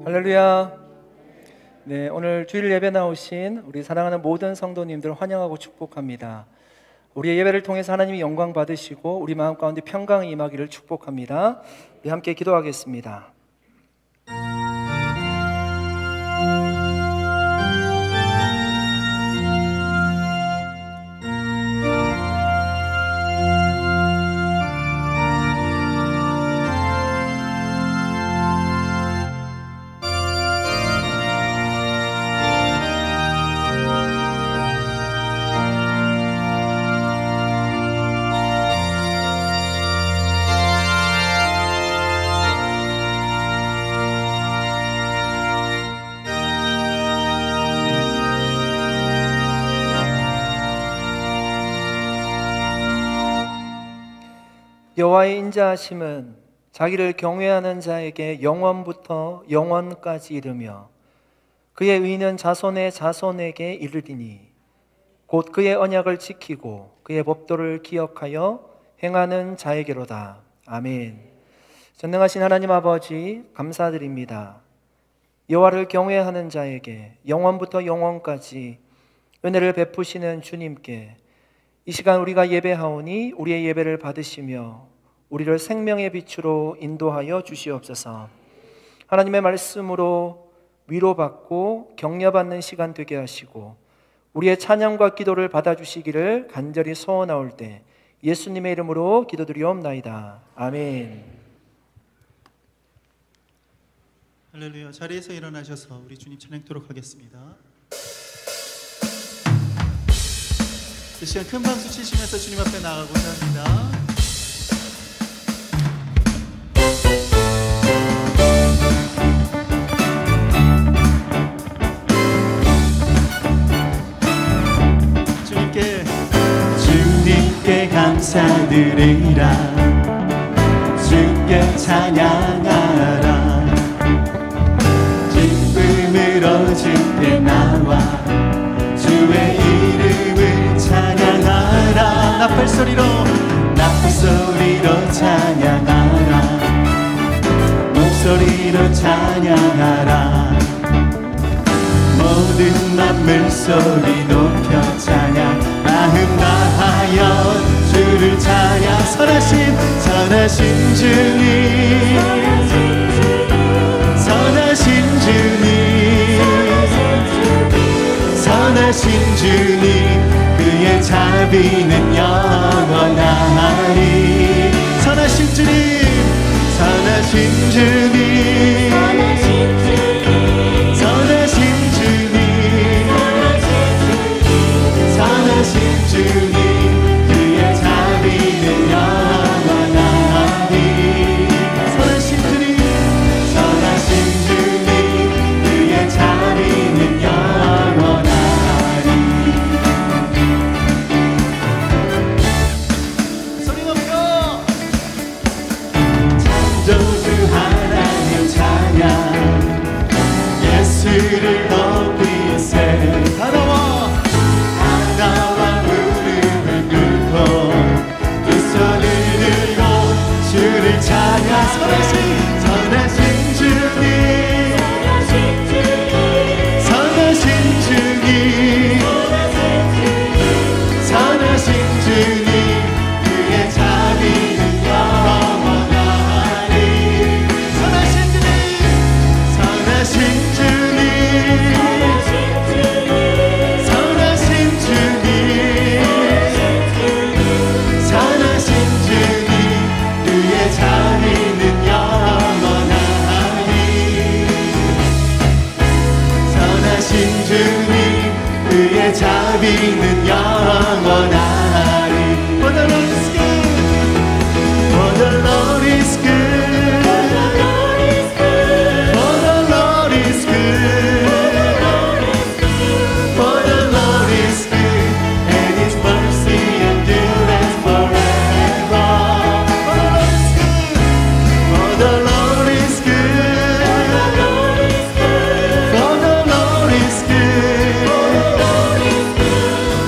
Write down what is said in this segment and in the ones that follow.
할렐루야. 네, 오늘 주일 예배 나오신 우리 사랑하는 모든 성도님들 환영하고 축복합니다. 우리의 예배를 통해서 하나님이 영광 받으시고 우리 마음 가운데 평강이 임하기를 축복합니다. 우리 함께 기도하겠습니다. 여호와의 인자하심은 자기를 경외하는 자에게 영원부터 영원까지 이르며 그의 의는 자손의 자손에게 이르리니 곧 그의 언약을 지키고 그의 법도를 기억하여 행하는 자에게로다. 아멘. 전능하신 하나님 아버지 감사드립니다. 여호와를 경외하는 자에게 영원부터 영원까지 은혜를 베푸시는 주님께 이 시간 우리가 예배하오니 우리의 예배를 받으시며 우리를 생명의 빛으로 인도하여 주시옵소서. 하나님의 말씀으로 위로받고 격려받는 시간 되게 하시고 우리의 찬양과 기도를 받아주시기를 간절히 소원하올 때 예수님의 이름으로 기도드리옵나이다. 아멘. 할렐루야. 자리에서 일어나셔서 우리 주님 찬양토록 하겠습니다. 이 시간 큰 박수 치시면서 주님 앞에 나가고자 합니다. 주님께 감사드리라. 주께 찬양하라. 기쁨으로 주께 나와 주의 이름을 찬양하라. 나팔소리로 찬양하라. 목소리로 찬양하라. 모든 만물 소리 높여 찬양. 마음 다하여 주를 찬양. 선하신 주님, 선하신 주님, 선하신 주님, 그의 자비는 영원하리. 선하신 주님, 선하신 주님, 선하신 주님, 선하신 주님, 그의 자비는 영원하리. 선하신 주님, 선하신 주님, 그의 자비는 영원하리. 소리 높여 창조주 하나님 찬양. 예수를 높이세. 다 나와 무릎을 꿇고 두 손을 들고 주를 찬양. 선하신 주님, 선하신 주님, 선하신 주님, 그의 자비는 영원하리. 선하신 주님, 선하신 주님, 선하신 주님, 선하신 주님, 그의 자비는 영원하리. 선하신 주님, 그의 자비는 영원하리. For the Lord is good, for the Lord is good, for the Lord is good, for the Lord is good, and His mercy endures forever. For the Lord is good, for the Lord is good,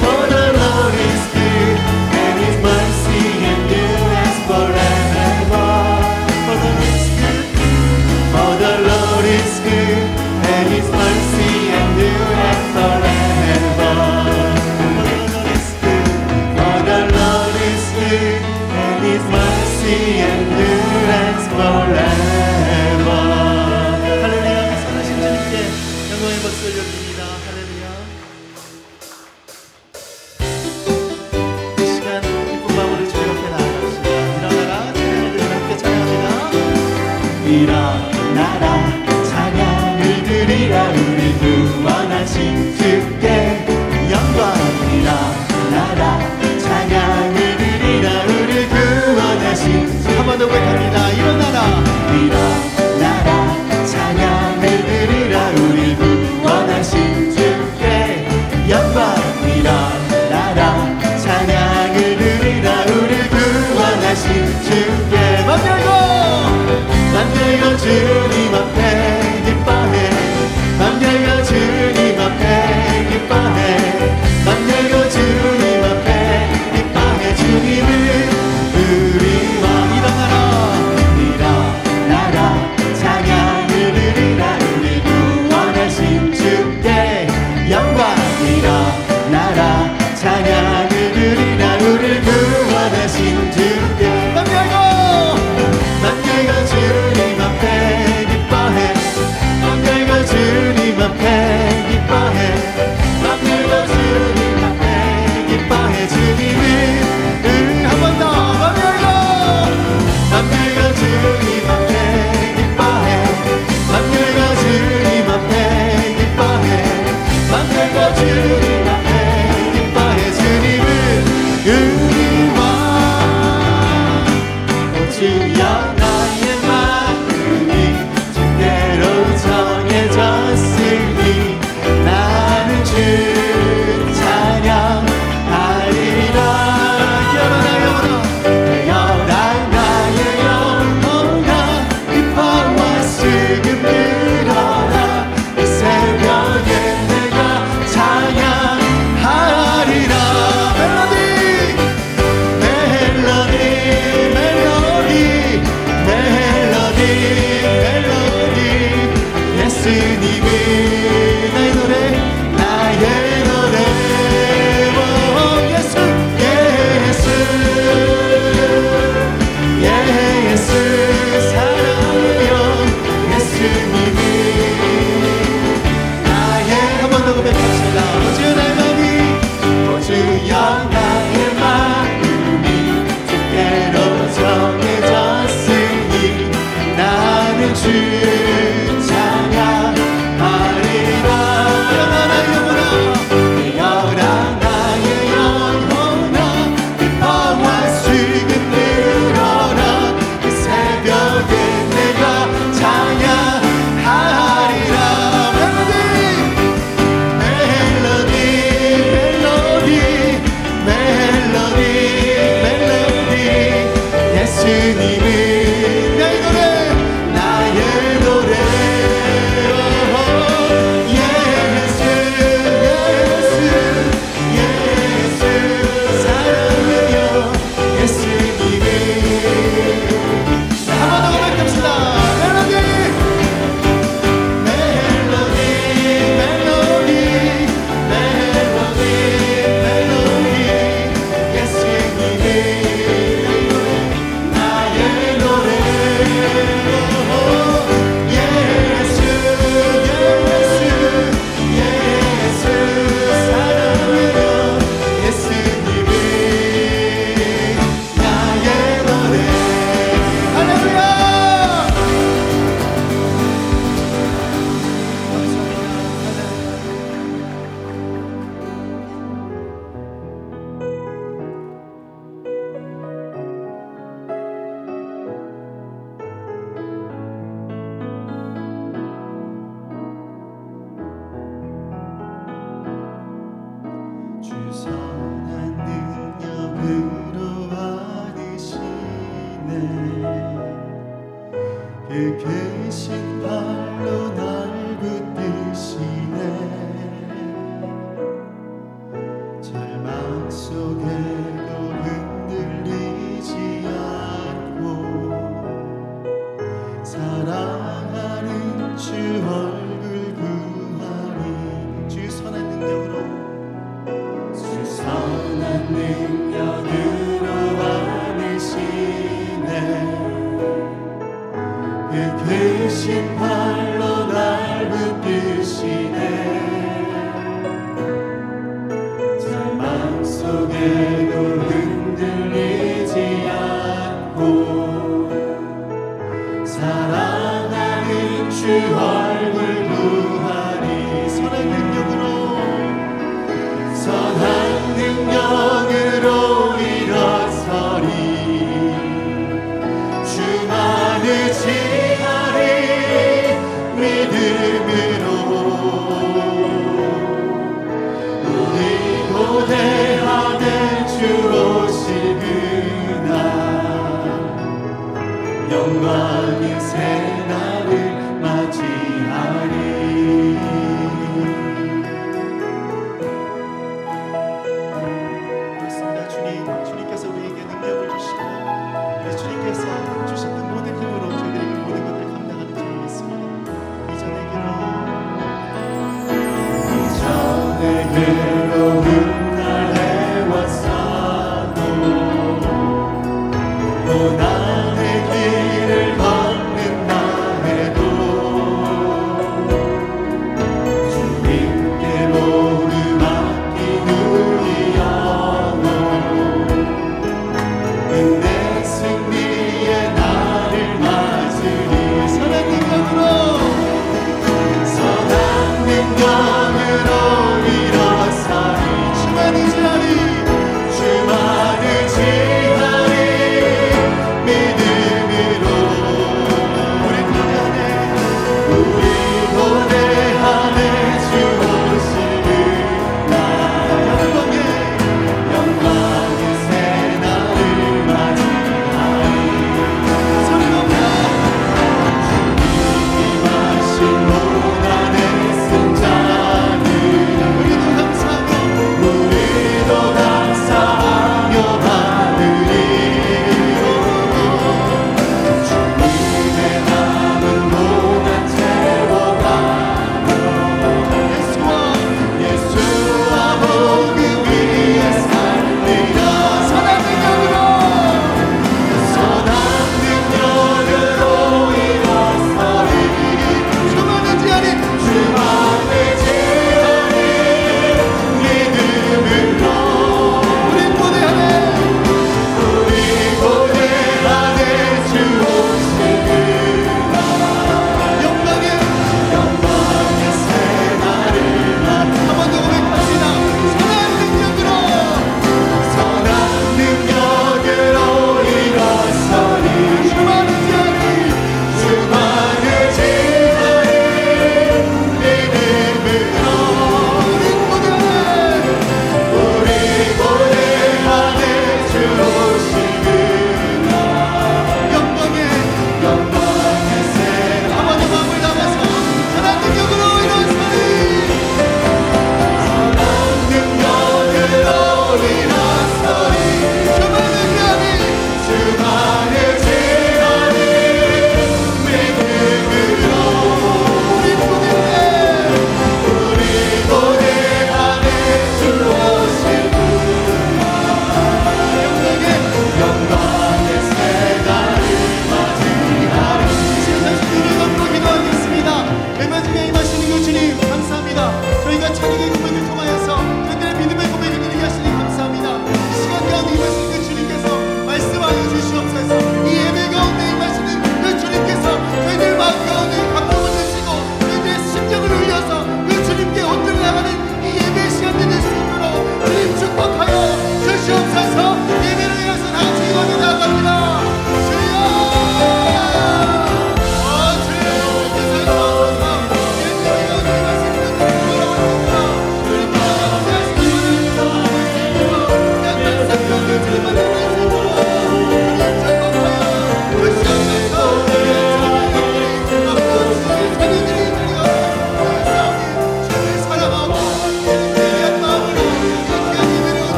for the Lord is good, and His mercy endures forever. For the Lord is good, for the Lord is good. 예수님이 나의 노래 나의 노래 예수 예수 예수 사랑하며 예수님이 한 번 더 고백합시다. 그 계신 발로 날 붙드시네 절망 속에도 흔들리지 않고 사랑하는 주 얼굴 구하니 주 선한 능력으로 주 선한 능력으로 안으시네 그 크신 팔로 날 붙드시네 절망 속에도 흔들리지 않고 사랑하는 주 얼굴 구하니 선한 능력으로 일어서리 주만을 지하리 믿음으로 우리 고대하되 주 오실 그날 영광의 새날을 맞이하리 그렇습니다. 주님께서 우리에게 능력을 주시고 주님께서 주신 그 모든 힘으로 저희들이 그 모든 것을 감당하는 줄 믿습니다. 이전의 괴로운 날 해왔어도 고난의 길을 걷는다 해도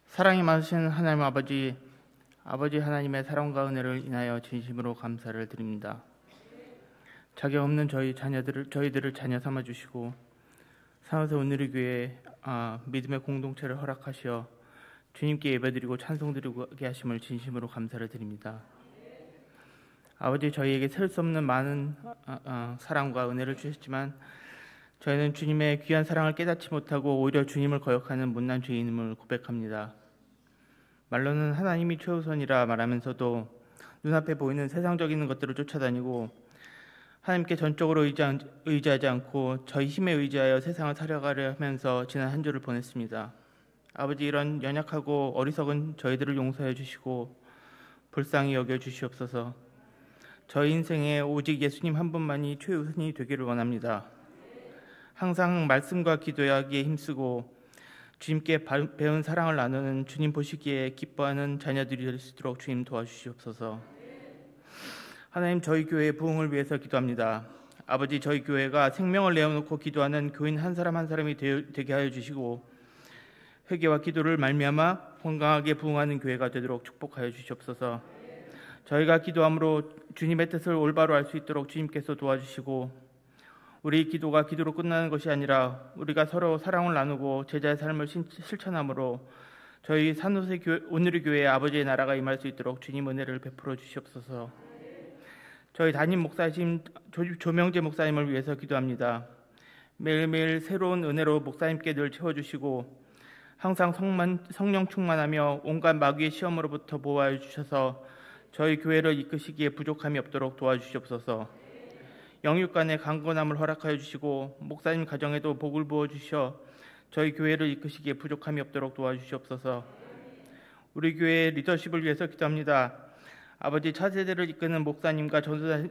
사랑이 많으신 하나님 아버지 하나님의 사랑과 은혜를 인하여 진심으로 감사를 드립니다. 자격 없는 저희들을 자녀 삼아 주시고 산호세 오늘의 교회 믿음의 공동체를 허락하시어 주님께 예배드리고 찬송드리게 하심을 진심으로 감사를 드립니다. 아버지, 저희에게 셀 수 없는 많은 사랑과 은혜를 주셨지만 저희는 주님의 귀한 사랑을 깨닫지 못하고 오히려 주님을 거역하는 못난 죄인임을 고백합니다. 말로는 하나님이 최우선이라 말하면서도 눈앞에 보이는 세상적인 것들을 쫓아다니고 하나님께 전적으로 의지하지 않고 저희 힘에 의지하여 세상을 살아가려 하면서 지난 한 주를 보냈습니다. 아버지, 이런 연약하고 어리석은 저희들을 용서해 주시고 불쌍히 여겨 주시옵소서. 저희 인생에 오직 예수님 한 분만이 최우선이 되기를 원합니다. 항상 말씀과 기도하기에 힘쓰고 주님께 배운 사랑을 나누는 주님 보시기에 기뻐하는 자녀들이 될 수 있도록 주님 도와주시옵소서. 하나님, 저희 교회의 부흥을 위해서 기도합니다. 아버지, 저희 교회가 생명을 내어놓고 기도하는 교인 한 사람 한 사람이 되게 하여 주시고 회개와 기도를 말미암아 건강하게 부흥하는 교회가 되도록 축복하여 주시옵소서. 저희가 기도함으로 주님의 뜻을 올바로 알 수 있도록 주님께서 도와주시고 우리 기도가 기도로 끝나는 것이 아니라 우리가 서로 사랑을 나누고 제자의 삶을 실천함으로 저희 산호세 오늘의 교회의 아버지의 나라가 임할 수 있도록 주님 은혜를 베풀어 주시옵소서. 저희 담임 목사님 조명재 목사님을 위해서 기도합니다. 매일매일 새로운 은혜로 목사님께 늘 채워주시고 항상 성령 충만하며 온갖 마귀의 시험으로부터 보호하여 주셔서 저희 교회를 이끄시기에 부족함이 없도록 도와주시옵소서. 영육간의 강건함을 허락하여 주시고 목사님 가정에도 복을 부어 주셔 저희 교회를 이끄시기에 부족함이 없도록 도와주시옵소서. 우리 교회의 리더십을 위해서 기도합니다. 아버지, 차세대를 이끄는 목사님과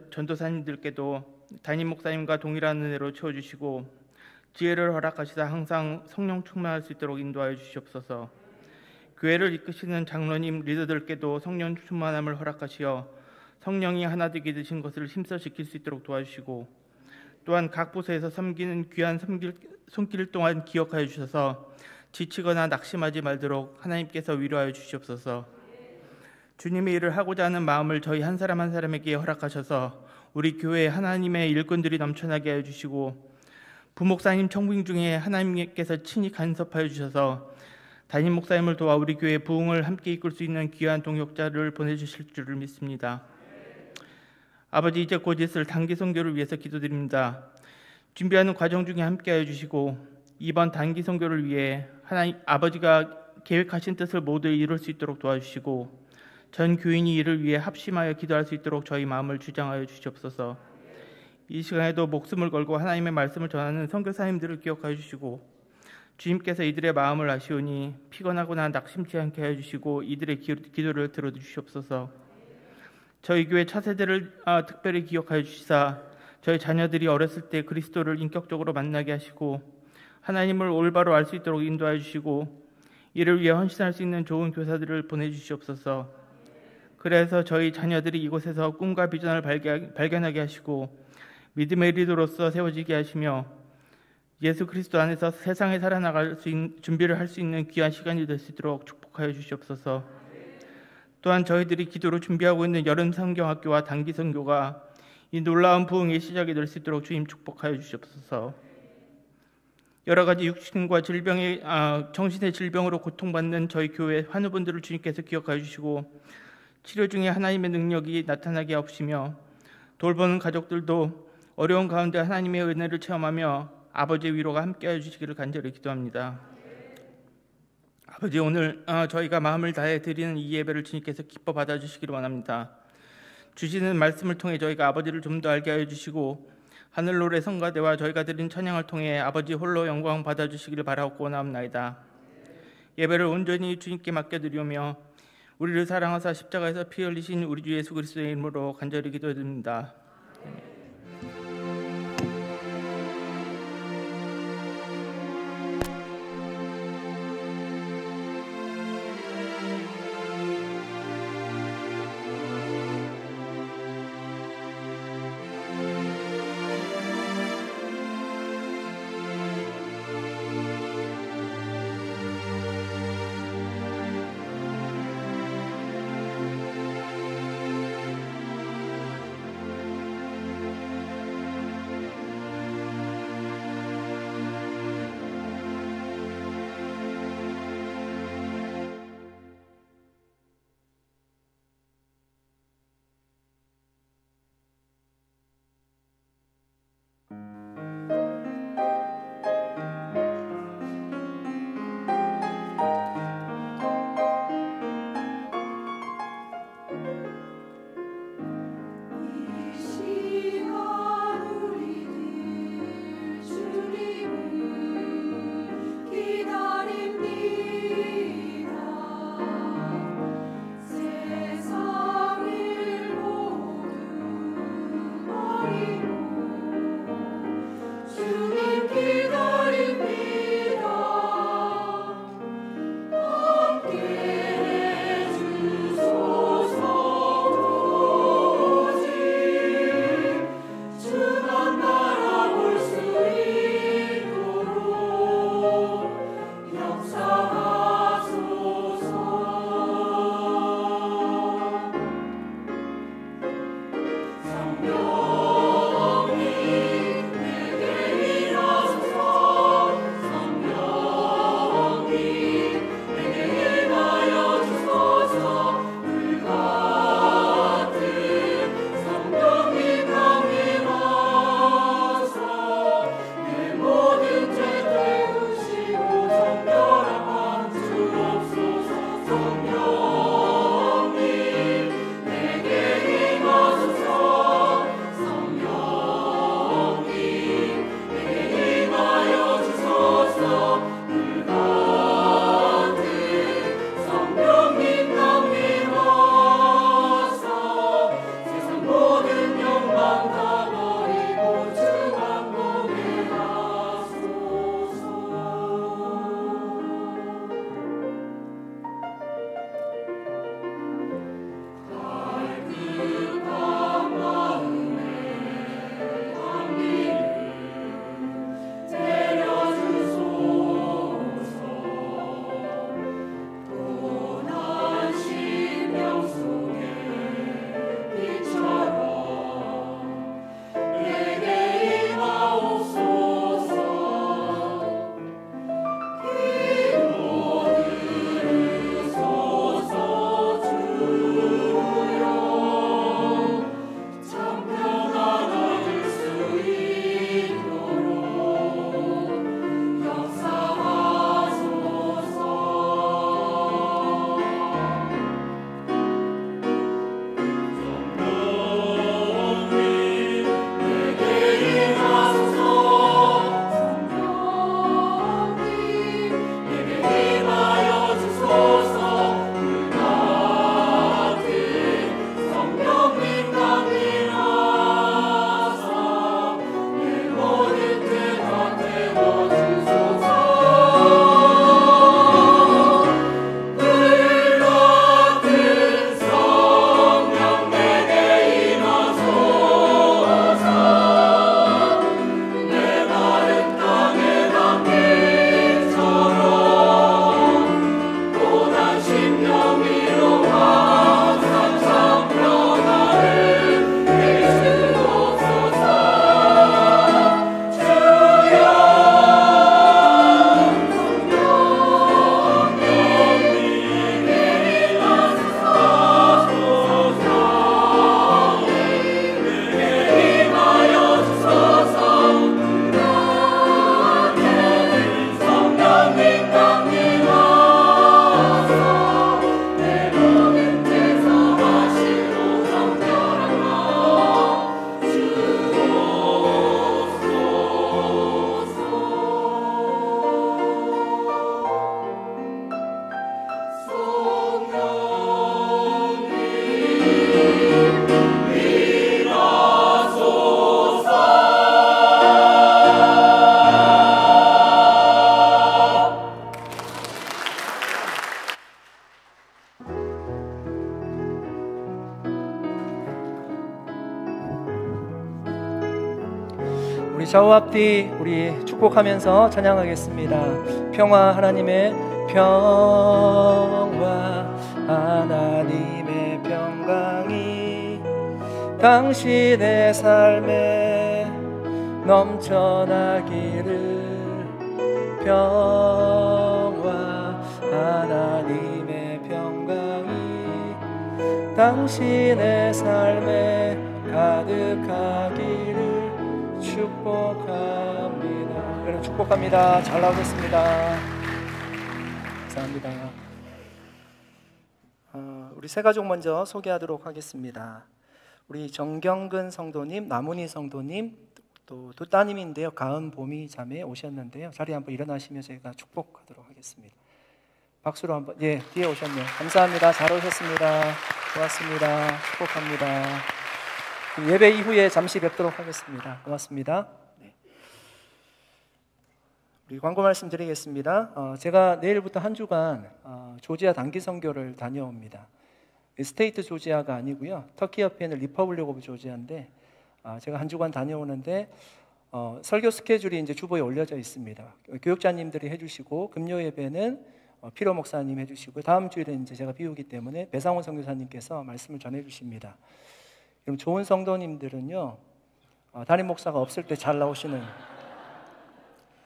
전도사님들께도 담임 목사님과 동일한 은혜로 채워주시고 지혜를 허락하시다 항상 성령 충만할 수 있도록 인도하여 주시옵소서. 교회를 이끄시는 장로님 리더들께도 성령 충만함을 허락하시어 성령이 하나 되게 되신 것을 힘써 지킬 수 있도록 도와주시고 또한 각 부서에서 섬기는 귀한 손길 동안 기억하여 주셔서 지치거나 낙심하지 말도록 하나님께서 위로하여 주시옵소서. 주님의 일을 하고자 하는 마음을 저희 한 사람 한 사람에게 허락하셔서 우리 교회에 하나님의 일꾼들이 넘쳐나게 하여 주시고 부목사님 청빙 중에 하나님께서 친히 간섭하여 주셔서 담임 목사님을 도와 우리 교회 부흥을 함께 이끌 수 있는 귀한 동역자를 보내주실 줄을 믿습니다. 아버지, 이제 곧 있을 단기 선교를 위해서 기도드립니다. 준비하는 과정 중에 함께하여 주시고 이번 단기 선교를 위해 하나님 아버지가 계획하신 뜻을 모두 이룰 수 있도록 도와주시고 전 교인이 이를 위해 합심하여 기도할 수 있도록 저희 마음을 주장하여 주시옵소서. 이 시간에도 목숨을 걸고 하나님의 말씀을 전하는 선교사님들을 기억하여 주시고 주님께서 이들의 마음을 아시오니 피곤하거나 낙심치 않게 하여 주시고 이들의 기도를 들어주시옵소서. 저희 교회 차세대를 특별히 기억하여 주시사 저희 자녀들이 어렸을 때 그리스도를 인격적으로 만나게 하시고 하나님을 올바로 알 수 있도록 인도하여 주시고 이를 위해 헌신할 수 있는 좋은 교사들을 보내주시옵소서. 그래서 저희 자녀들이 이곳에서 꿈과 비전을 발견하게 하시고 믿음의 리더로서 세워지게 하시며 예수 그리스도 안에서 세상에 살아나갈 수 있는 준비를 할 수 있는 귀한 시간이 될 수 있도록 축복하여 주시옵소서. 또한 저희들이 기도로 준비하고 있는 여름 성경학교와 단기 선교가 이 놀라운 부흥의 시작이 될 수 있도록 주님 축복하여 주시옵소서. 여러 가지 육신과 정신의 질병으로 고통받는 저희 교회 환우분들을 주님께서 기억하여 주시고 치료 중에 하나님의 능력이 나타나게 하옵시며 돌보는 가족들도 어려운 가운데 하나님의 은혜를 체험하며 아버지의 위로가 함께하여 주시기를 간절히 기도합니다. 아버지, 오늘 저희가 마음을 다해 드리는 이 예배를 주님께서 기뻐 받아주시기를 원합니다. 주시는 말씀을 통해 저희가 아버지를 좀 더 알게 하여 주시고 하늘 노래 성가대와 저희가 드린 찬양을 통해 아버지 홀로 영광 받아주시기를 바라옵고 원하옵나이다. 예배를 온전히 주님께 맡겨드리오며 우리를 사랑하사 십자가에서 피 흘리신 우리 주 예수 그리스도의 이름으로 간절히 기도드립니다. 우리 좌우 앞뒤 우리 축복하면서 찬양하겠습니다. 평화 하나님의 평화 하나님의 평강이 당신의 삶에 넘쳐나기를 평화 하나님의 평강이 당신의 삶에 가득하기를 축복합니다. 여러분 축복합니다. 잘 나오겠습니다. 감사합니다. 우리 세 가족 먼저 소개하도록 하겠습니다. 우리 정경근 성도님, 나문희 성도님, 또 두 따님인데요. 가은, 봄이 자매 오셨는데요. 자리에 한번 일어나시면 저희가 축복하도록 하겠습니다. 박수로 한번. 예, 뒤에 오셨네요. 감사합니다. 잘 오셨습니다. 고맙습니다. 축복합니다. 예배 이후에 잠시 뵙도록 하겠습니다. 고맙습니다. 네. 우리 광고 말씀드리겠습니다. 제가 내일부터 한 주간 조지아 단기 선교를 다녀옵니다. 스테이트 조지아가 아니고요. 터키 옆에 있는 리퍼블릭 오브 조지아인데 제가 한 주간 다녀오는데 설교 스케줄이 이제 주보에 올려져 있습니다. 교육자님들이 해주시고 금요 예배는 피로 목사님 해주시고 다음 주일은 이제 제가 비우기 때문에 배상훈 선교사님께서 말씀을 전해주십니다. 그럼 좋은 성도님들은요 담임 목사가 없을 때 잘 나오시는.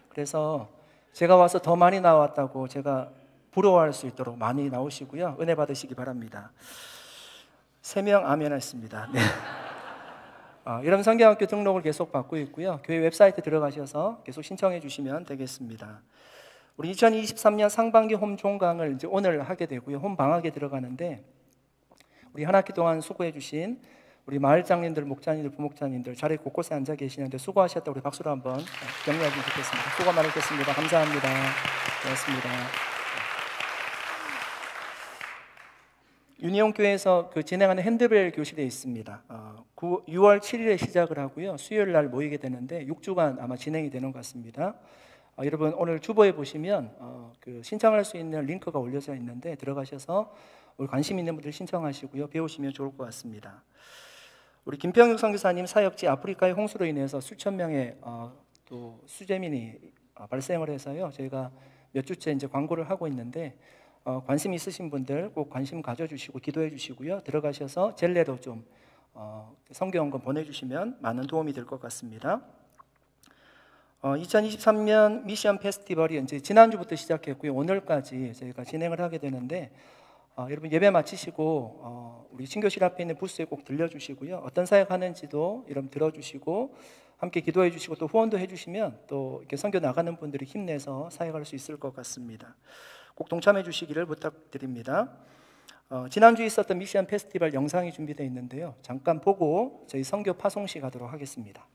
그래서 제가 와서 더 많이 나왔다고 제가 부러워할 수 있도록 많이 나오시고요. 은혜 받으시기 바랍니다. 3명 아멘 했습니다. 네. 이런 성경학교 등록을 계속 받고 있고요. 교회 웹사이트 들어가셔서 계속 신청해 주시면 되겠습니다. 우리 2023년 상반기 홈 종강을 이제 오늘 하게 되고요. 홈 방학에 들어가는데 우리 한 학기 동안 수고해 주신 우리 마을장님들, 목자님들, 부목자님들 자리 곳곳에 앉아 계시는데 수고하셨다. 우리 박수로 한번 격려하시면 좋겠습니다. 수고 많으셨습니다. 감사합니다. 고맙습니다. 유니온교회에서 진행하는 핸드벨 교실에 있습니다. 6월 7일에 시작을 하고요. 수요일 날 모이게 되는데 6주간 아마 진행이 되는 것 같습니다. 여러분 오늘 주보에 보시면 신청할 수 있는 링크가 올려져 있는데 들어가셔서 관심 있는 분들 신청하시고요. 배우시면 좋을 것 같습니다. 우리 김평육 선교사님 사역지 아프리카의 홍수로 인해서 수천 명의 또 수재민이 발생을 해서요. 저희가 몇 주째 이제 광고를 하고 있는데 관심 있으신 분들 꼭 관심 가져주시고 기도해 주시고요. 들어가셔서 젤레로 좀 성경원금 보내주시면 많은 도움이 될 것 같습니다. 2023년 미션 페스티벌이 이제 지난주부터 시작했고요. 오늘까지 저희가 진행을 하게 되는데 여러분 예배 마치시고 우리 신교실 앞에 있는 부스에 꼭 들려주시고요. 어떤 사역하는지도 여러분 들어주시고 함께 기도해 주시고 또 후원도 해주시면 또 이렇게 선교 나가는 분들이 힘내서 사역할 수 있을 것 같습니다. 꼭 동참해 주시기를 부탁드립니다. 지난주에 있었던 미션 페스티벌 영상이 준비되어 있는데요. 잠깐 보고 저희 선교 파송시 가도록 하겠습니다.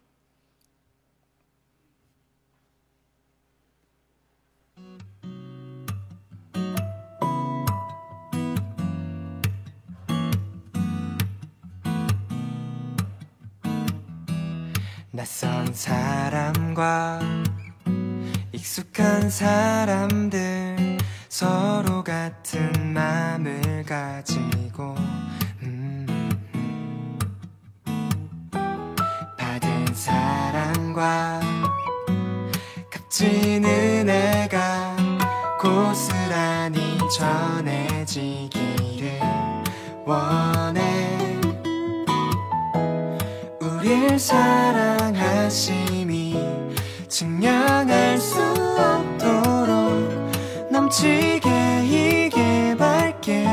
낯선 사람과 익숙한 사람들 서로 같은 마음을 가지고 받은 사랑과 값진 은혜가 고스란히 전해지기를 원해. 우릴 사랑하심이 증명할 수 없도록 넘치게 이게 밝게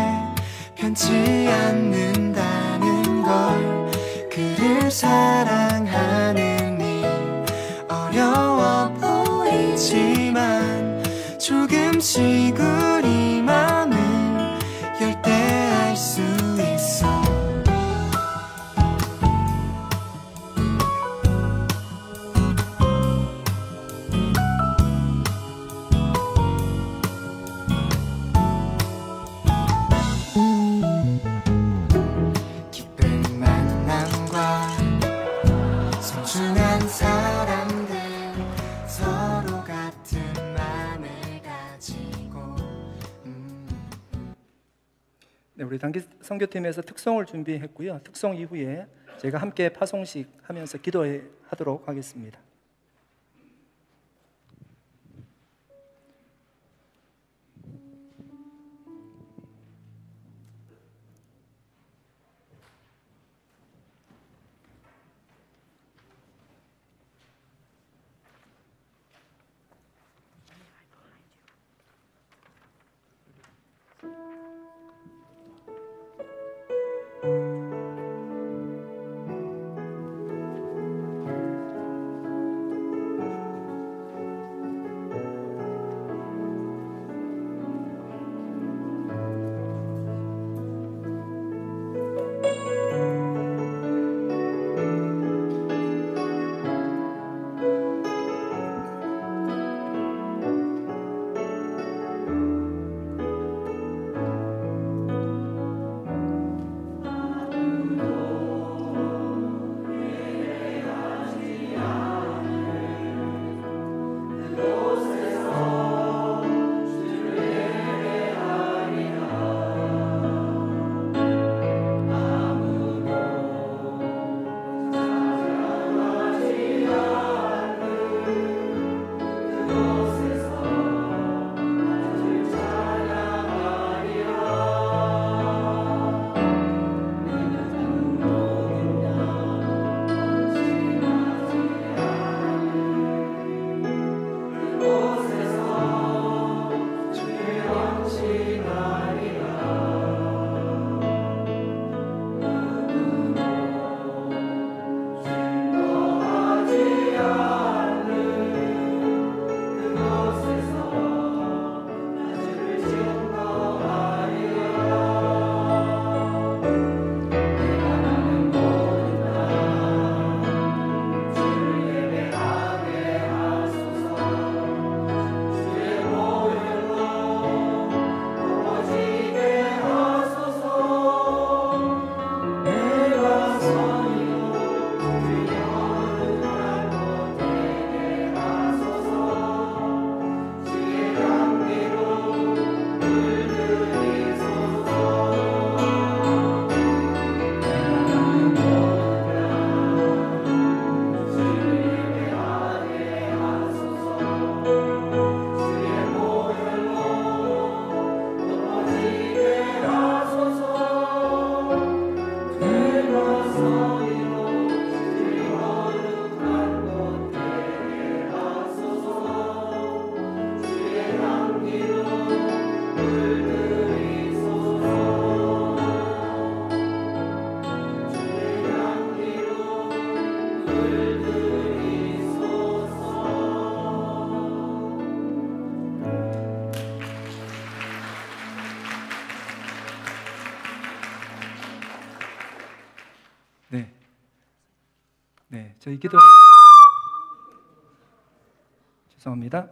변치 않는다는 걸. 그를 사랑하는 일 어려워 보이지만 조금씩 우리 맘을 열 때 알 수 있어. 네, 우리 단기 선교팀에서 특송을 준비했고요. 특송 이후에 저희가 함께 파송식 하면서 기도하도록 하겠습니다.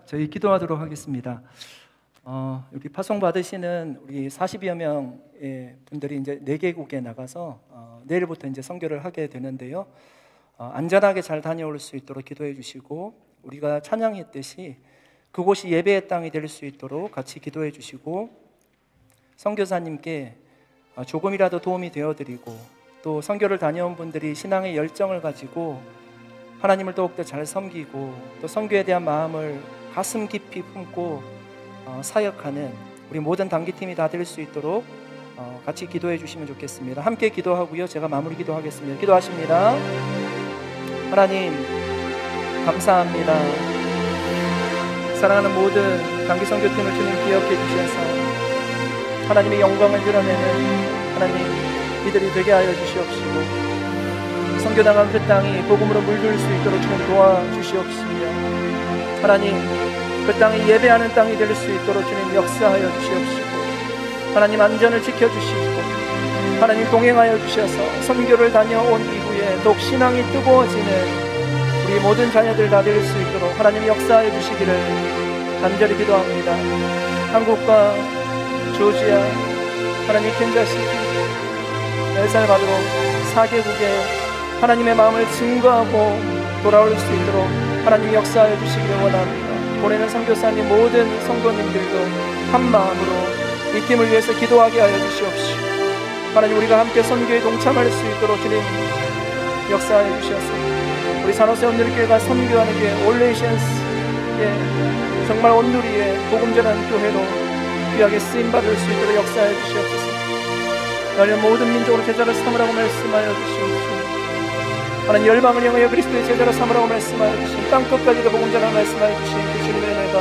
저희 기도하도록 하겠습니다. 여기 파송 받으시는 우리 40여 명의 분들이 이제 4개국에 나가서 내일부터 이제 선교를 하게 되는데요. 안전하게 잘 다녀올 수 있도록 기도해 주시고, 우리가 찬양했듯이 그곳이 예배의 땅이 될 수 있도록 같이 기도해 주시고, 선교사님께 조금이라도 도움이 되어드리고, 또 선교를 다녀온 분들이 신앙의 열정을 가지고 하나님을 더욱더 잘 섬기고, 또 선교에 대한 마음을 가슴 깊이 품고 사역하는 우리 모든 단기팀이 다 될 수 있도록 같이 기도해 주시면 좋겠습니다. 함께 기도하고요, 제가 마무리 기도하겠습니다. 기도하십니다. 하나님 감사합니다. 사랑하는 모든 단기 선교팀을 주님 기억해 주셔서 하나님의 영광을 드러내는 하나님 이들이 되게 하여 주시옵시고, 선교당한 그 땅이 복음으로 물들 수 있도록 주님 도와주시옵시며, 하나님 그 땅이 예배하는 땅이 될 수 있도록 주님 역사하여 주시옵시고, 하나님 안전을 지켜주시고, 하나님 동행하여 주셔서 선교를 다녀온 이후에 더욱 신앙이 뜨거워지는 우리 모든 자녀들 다 될 수 있도록 하나님 역사하여 주시기를 간절히 기도합니다. 한국과 조지아, 하나님 캔자시티, 엘살바도르 4개국에 하나님의 마음을 증거하고 돌아올 수 있도록 하나님 역사하여 주시기를 원합니다. 보내는 선교사님 모든 성도님들도 한 마음으로 이 팀을 위해서 기도하게 하여 주시옵시고, 하나님 우리가 함께 선교에 동참할 수 있도록 주님 역사하여 주셔서 우리 산호세 온누리교회가 선교하는 교회 올레이션스의 정말 온누리의 복음 전하는 교회로 귀하게 쓰임받을 수 있도록 역사하여 주시옵소서. 나를 모든 민족으로 제자를 삼으라고 말씀하여 주시옵소서. 하나님 열방을 향하여 그리스도의 제자로 삼으라고 말씀하여 주신 땅끝까지도 복음 전하는 말씀하여 주신 그 주님의 은혜가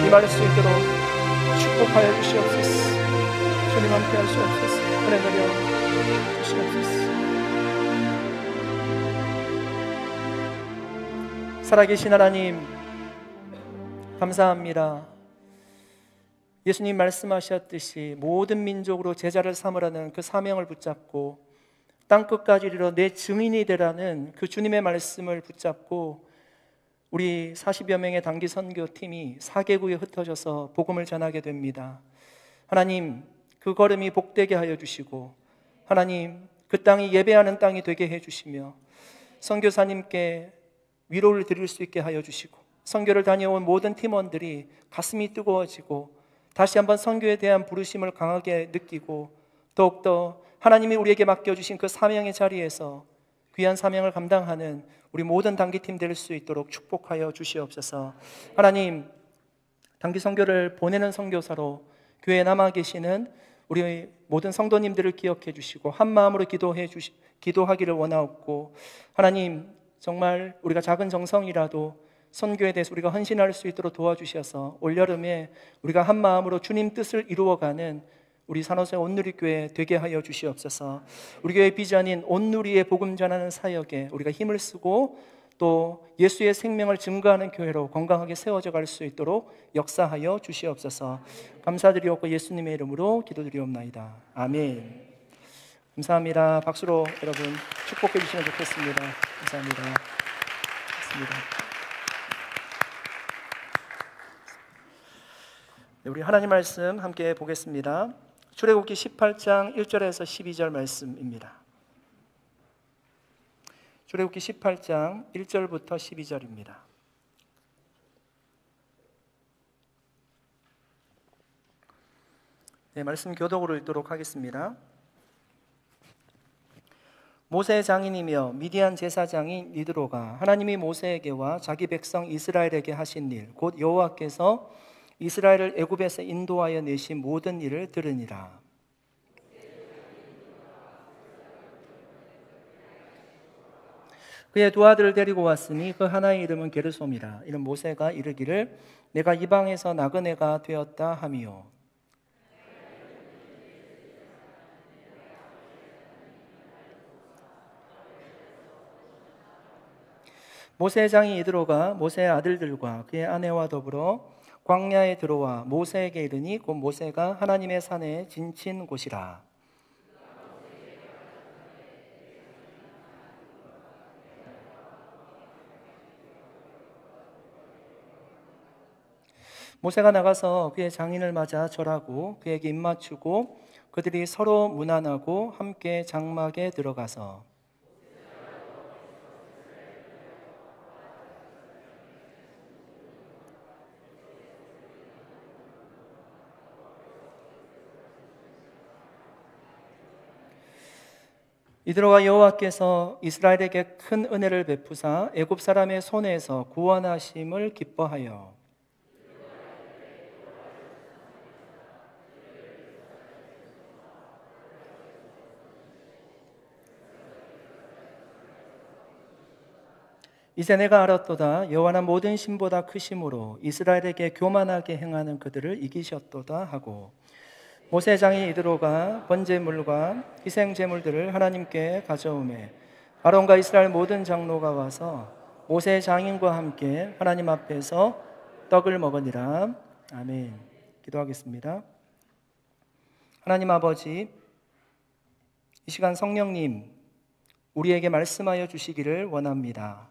임할 수 있도록 축복하여 주시옵소서. 주님 함께 하시옵소서. 은혜 내려 주시옵소서. 살아계신 하나님 감사합니다. 예수님 말씀하셨듯이 모든 민족으로 제자를 삼으라는 그 사명을 붙잡고 땅끝까지 이르러 내 증인이 되라는 그 주님의 말씀을 붙잡고 우리 40여 명의 단기 선교팀이 4개국에 흩어져서 복음을 전하게 됩니다. 하나님 그 걸음이 복되게 하여 주시고, 하나님 그 땅이 예배하는 땅이 되게 해주시며, 선교사님께 위로를 드릴 수 있게 하여 주시고, 선교를 다녀온 모든 팀원들이 가슴이 뜨거워지고 다시 한번 선교에 대한 부르심을 강하게 느끼고, 더욱더 하나님이 우리에게 맡겨주신 그 사명의 자리에서 귀한 사명을 감당하는 우리 모든 단기팀 될 수 있도록 축복하여 주시옵소서. 하나님 단기 선교를 보내는 선교사로 교회에 남아 계시는 우리 모든 성도님들을 기억해 주시고 한 마음으로 기도하기를 원하옵고, 하나님 정말 우리가 작은 정성이라도 선교에 대해서 우리가 헌신할 수 있도록 도와주셔서 올여름에 우리가 한 마음으로 주님 뜻을 이루어가는 우리 산호세 온누리교회 되게 하여 주시옵소서. 우리 교회 비전인 온누리의 복음 전하는 사역에 우리가 힘을 쓰고 또 예수의 생명을 증거하는 교회로 건강하게 세워져 갈 수 있도록 역사하여 주시옵소서. 감사드리옵고 예수님의 이름으로 기도드리옵나이다. 아멘. 감사합니다. 박수로 여러분 축복해 주시면 좋겠습니다. 감사합니다. 고맙습니다. 네, 우리 하나님 말씀 함께 보겠습니다. 출애굽기 18장 1절에서 12절 말씀입니다. 출애굽기 18장 1절부터 12절입니다. 네, 말씀 교독으로 읽도록 하겠습니다. 모세의 장인이며 미디안 제사장인 이드로가 하나님이 모세에게와 자기 백성 이스라엘에게 하신 일, 곧 여호와께서 이스라엘을 애굽에서 인도하여 내신 모든 일을 들으니라. 그의 두 아들을 데리고 왔으니 그 하나의 이름은 게르솜이라. 이는 모세가 이르기를 내가 이방에서 나그네가 되었다 하미요. 모세의 장인 이드로가 모세의 아들들과 그의 아내와 더불어 광야에 들어와 모세에게 이르니 곧 모세가 하나님의 산에 진친 곳이라. 모세가 나가서 그의 장인을 맞아 절하고 그에게 입맞추고 그들이 서로 문안하고 함께 장막에 들어가서 이드로와 여호와께서 이스라엘에게 큰 은혜를 베푸사 애굽 사람의 손에서 구원하심을 기뻐하여 이제 내가 알았도다. 여호와는 모든 신보다 크심으로 이스라엘에게 교만하게 행하는 그들을 이기셨도다 하고 모세 장인 이드로가 번제물과 희생제물들을 하나님께 가져오매 아론과 이스라엘 모든 장로가 와서 모세 장인과 함께 하나님 앞에서 떡을 먹으니라. 아멘. 기도하겠습니다. 하나님 아버지, 이 시간 성령님 우리에게 말씀하여 주시기를 원합니다.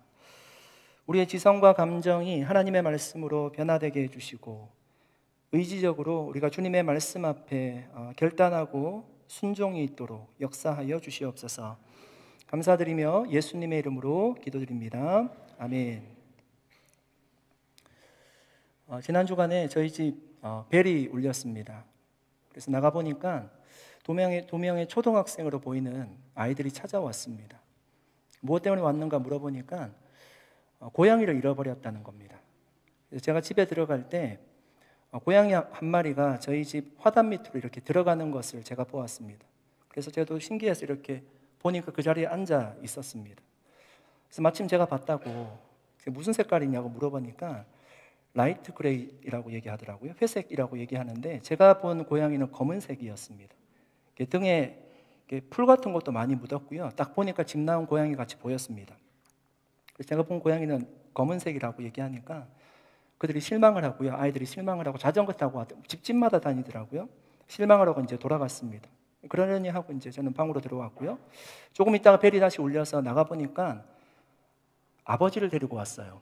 우리의 지성과 감정이 하나님의 말씀으로 변화되게 해주시고 의지적으로 우리가 주님의 말씀 앞에 결단하고 순종이 있도록 역사하여 주시옵소서. 감사드리며 예수님의 이름으로 기도드립니다. 아멘. 지난 주간에 저희 집 벨이 울렸습니다. 그래서 나가보니까 두 명의 초등학생으로 보이는 아이들이 찾아왔습니다. 무엇 때문에 왔는가 물어보니까 고양이를 잃어버렸다는 겁니다. 그래서 제가 집에 들어갈 때 고양이 한 마리가 저희 집 화단 밑으로 이렇게 들어가는 것을 제가 보았습니다. 그래서 저도 신기해서 이렇게 보니까 그 자리에 앉아 있었습니다. 그래서 마침 제가 봤다고 무슨 색깔이냐고 물어보니까 라이트 그레이라고 얘기하더라고요. 회색이라고 얘기하는데 제가 본 고양이는 검은색이었습니다. 등에 풀 같은 것도 많이 묻었고요. 딱 보니까 집 나온 고양이 같이 보였습니다. 그래서 제가 본 고양이는 검은색이라고 얘기하니까 그들이 실망을 하고요. 아이들이 실망을 하고 자전거 타고 집집마다 다니더라고요. 실망을 하고 이제 돌아갔습니다. 그러려니 하고 이제 저는 방으로 들어왔고요. 조금 있다가 벨이 다시 울려서 나가 보니까 아버지를 데리고 왔어요.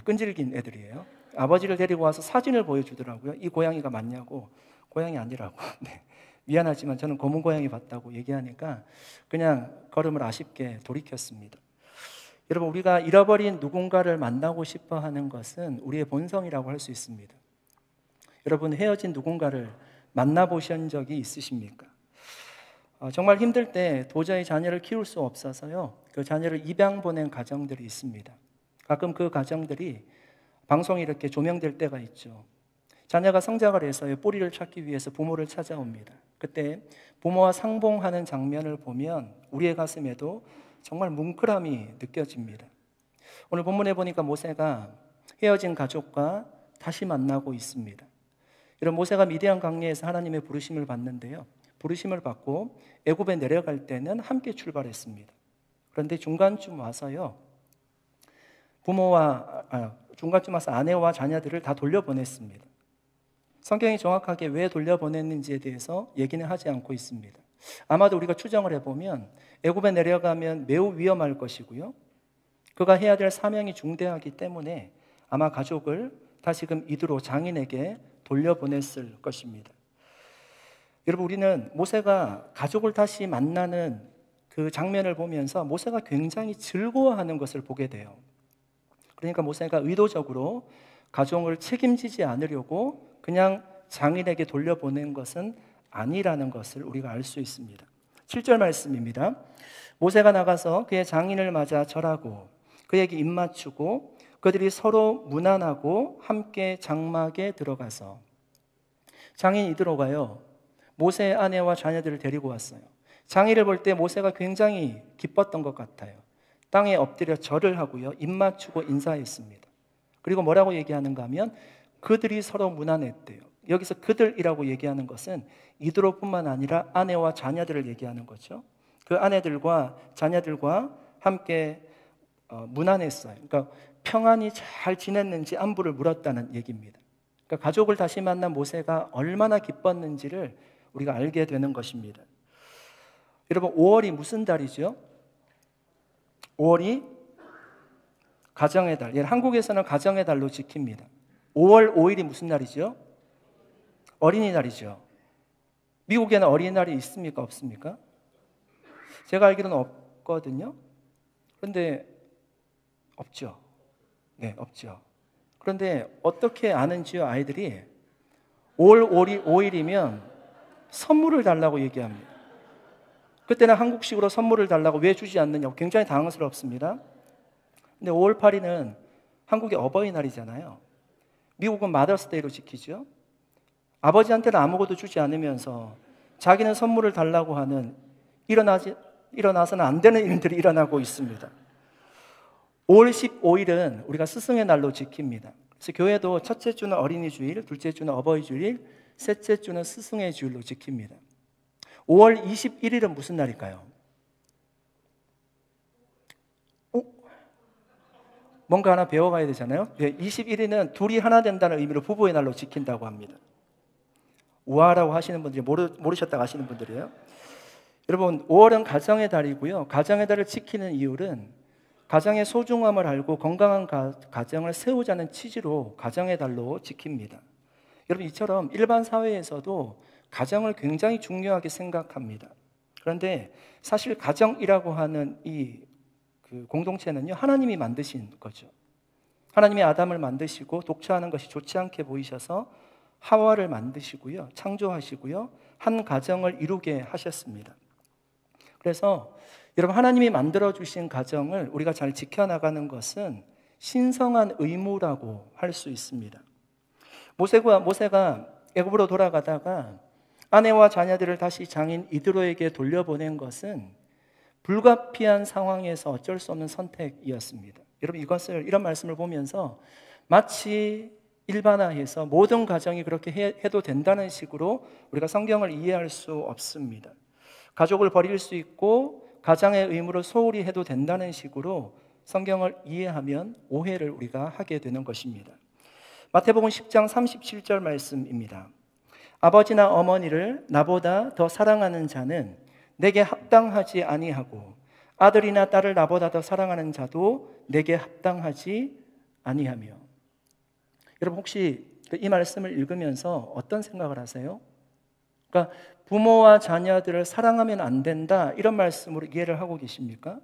끈질긴 애들이에요. 아버지를 데리고 와서 사진을 보여주더라고요. 이 고양이가 맞냐고. 고양이 아니라고. 네. 미안하지만 저는 검은 고양이 봤다고 얘기하니까 그냥 걸음을 아쉽게 돌이켰습니다. 여러분, 우리가 잃어버린 누군가를 만나고 싶어 하는 것은 우리의 본성이라고 할 수 있습니다. 여러분, 헤어진 누군가를 만나보신 적이 있으십니까? 정말 힘들 때 도저히 자녀를 키울 수 없어서요, 그 자녀를 입양 보낸 가정들이 있습니다. 가끔 그 가정들이 방송이 이렇게 조명될 때가 있죠. 자녀가 성장을 해서 뿌리를 찾기 위해서 부모를 찾아옵니다. 그때 부모와 상봉하는 장면을 보면 우리의 가슴에도 정말 뭉클함이 느껴집니다. 오늘 본문에 보니까 모세가 헤어진 가족과 다시 만나고 있습니다. 이런 모세가 미디안 강야에서 하나님의 부르심을 받는데요, 부르심을 받고 애굽에 내려갈 때는 함께 출발했습니다. 그런데 중간쯤 와서요, 중간쯤 와서 아내와 자녀들을 다 돌려보냈습니다. 성경이 정확하게 왜 돌려보냈는지에 대해서 얘기는 하지 않고 있습니다. 아마도 우리가 추정을 해보면 애굽에 내려가면 매우 위험할 것이고요, 그가 해야 될 사명이 중대하기 때문에 아마 가족을 다시금 이드로 장인에게 돌려보냈을 것입니다. 여러분, 우리는 모세가 가족을 다시 만나는 그 장면을 보면서 모세가 굉장히 즐거워하는 것을 보게 돼요. 그러니까 모세가 의도적으로 가족을 책임지지 않으려고 그냥 장인에게 돌려보낸 것은 아니라는 것을 우리가 알 수 있습니다. 7절 말씀입니다. 모세가 나가서 그의 장인을 맞아 절하고 그에게 입맞추고 그들이 서로 문안하고 함께 장막에 들어가서, 장인 이드로가요, 모세의 아내와 자녀들을 데리고 왔어요. 장인을 볼 때 모세가 굉장히 기뻤던 것 같아요. 땅에 엎드려 절을 하고요, 입맞추고 인사했습니다. 그리고 뭐라고 얘기하는가 하면 그들이 서로 문안했대요. 여기서 그들이라고 얘기하는 것은 이드로뿐만 아니라 아내와 자녀들을 얘기하는 거죠. 그 아내들과 자녀들과 함께 문안했어요. 그러니까 평안히 잘 지냈는지 안부를 물었다는 얘기입니다. 그러니까 가족을 다시 만난 모세가 얼마나 기뻤는지를 우리가 알게 되는 것입니다. 여러분, 5월이 무슨 달이죠? 5월이 가정의 달. 한국에서는 가정의 달로 지킵니다. 5월 5일이 무슨 날이죠? 어린이날이죠. 미국에는 어린이날이 있습니까? 없습니까? 제가 알기로는 없거든요. 그런데 없죠. 네, 없죠. 그런데 어떻게 아는지요, 아이들이? 5월 5일이면 선물을 달라고 얘기합니다. 그때는 한국식으로 선물을 달라고 왜 주지 않느냐고 굉장히 당황스럽습니다. 근데 5월 8일은 한국의 어버이날이잖아요. 미국은 마더스데이로 지키죠. 아버지한테는 아무것도 주지 않으면서 자기는 선물을 달라고 하는 일어나서는 안 되는 일들이 일어나고 있습니다. 5월 15일은 우리가 스승의 날로 지킵니다. 그래서 교회도 첫째 주는 어린이 주일, 둘째 주는 어버이 주일, 셋째 주는 스승의 주일로 지킵니다. 5월 21일은 무슨 날일까요? 뭔가 하나 배워가야 되잖아요. 21일은 둘이 하나 된다는 의미로 부부의 날로 지킨다고 합니다. 우아라고 하시는 분들이 모르셨다고 하시는 분들이에요. 여러분, 5월은 가정의 달이고요. 가정의 달을 지키는 이유는 가정의 소중함을 알고 건강한 가정을 세우자는 취지로 가정의 달로 지킵니다. 여러분, 이처럼 일반 사회에서도 가정을 굉장히 중요하게 생각합니다. 그런데 사실 가정이라고 하는 이 공동체는요, 하나님이 만드신 거죠. 하나님이 아담을 만드시고 독처하는 것이 좋지 않게 보이셔서 하와를 만드시고요, 창조하시고요, 한 가정을 이루게 하셨습니다. 그래서 여러분, 하나님이 만들어주신 가정을 우리가 잘 지켜나가는 것은 신성한 의무라고 할 수 있습니다. 모세가 애굽으로 돌아가다가 아내와 자녀들을 다시 장인 이드로에게 돌려보낸 것은 불가피한 상황에서 어쩔 수 없는 선택이었습니다. 여러분, 이런 말씀을 보면서 마치 일반화해서 모든 가정이 그렇게 해도 된다는 식으로 우리가 성경을 이해할 수 없습니다. 가족을 버릴 수 있고 가장의 의무를 소홀히 해도 된다는 식으로 성경을 이해하면 오해를 우리가 하게 되는 것입니다. 마태복음 10장 37절 말씀입니다. 아버지나 어머니를 나보다 더 사랑하는 자는 내게 합당하지 아니하고 아들이나 딸을 나보다 더 사랑하는 자도 내게 합당하지 아니하며. 여러분, 혹시 이 말씀을 읽으면서 어떤 생각을 하세요? 그러니까 부모와 자녀들을 사랑하면 안 된다, 이런 말씀으로 이해를 하고 계십니까?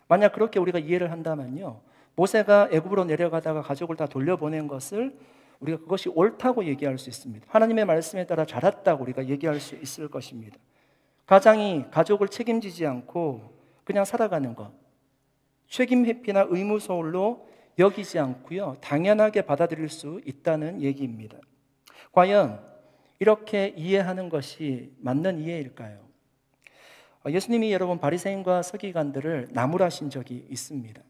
만약 그렇게 우리가 이해를 한다면요, 모세가 애굽으로 내려가다가 가족을 다 돌려보낸 것을 우리가 그것이 옳다고 얘기할 수 있습니다. 하나님의 말씀에 따라 자랐다고 우리가 얘기할 수 있을 것입니다. 가장이 가족을 책임지지 않고 그냥 살아가는 것, 책임 회피나 의무 소홀로 여기지 않고요, 당연하게 받아들일 수 있다는 얘기입니다. 과연 이렇게 이해하는 것이 맞는 이해일까요? 예수님이 여러분 바리새인과 서기관들을 나무라신 적이 있습니다.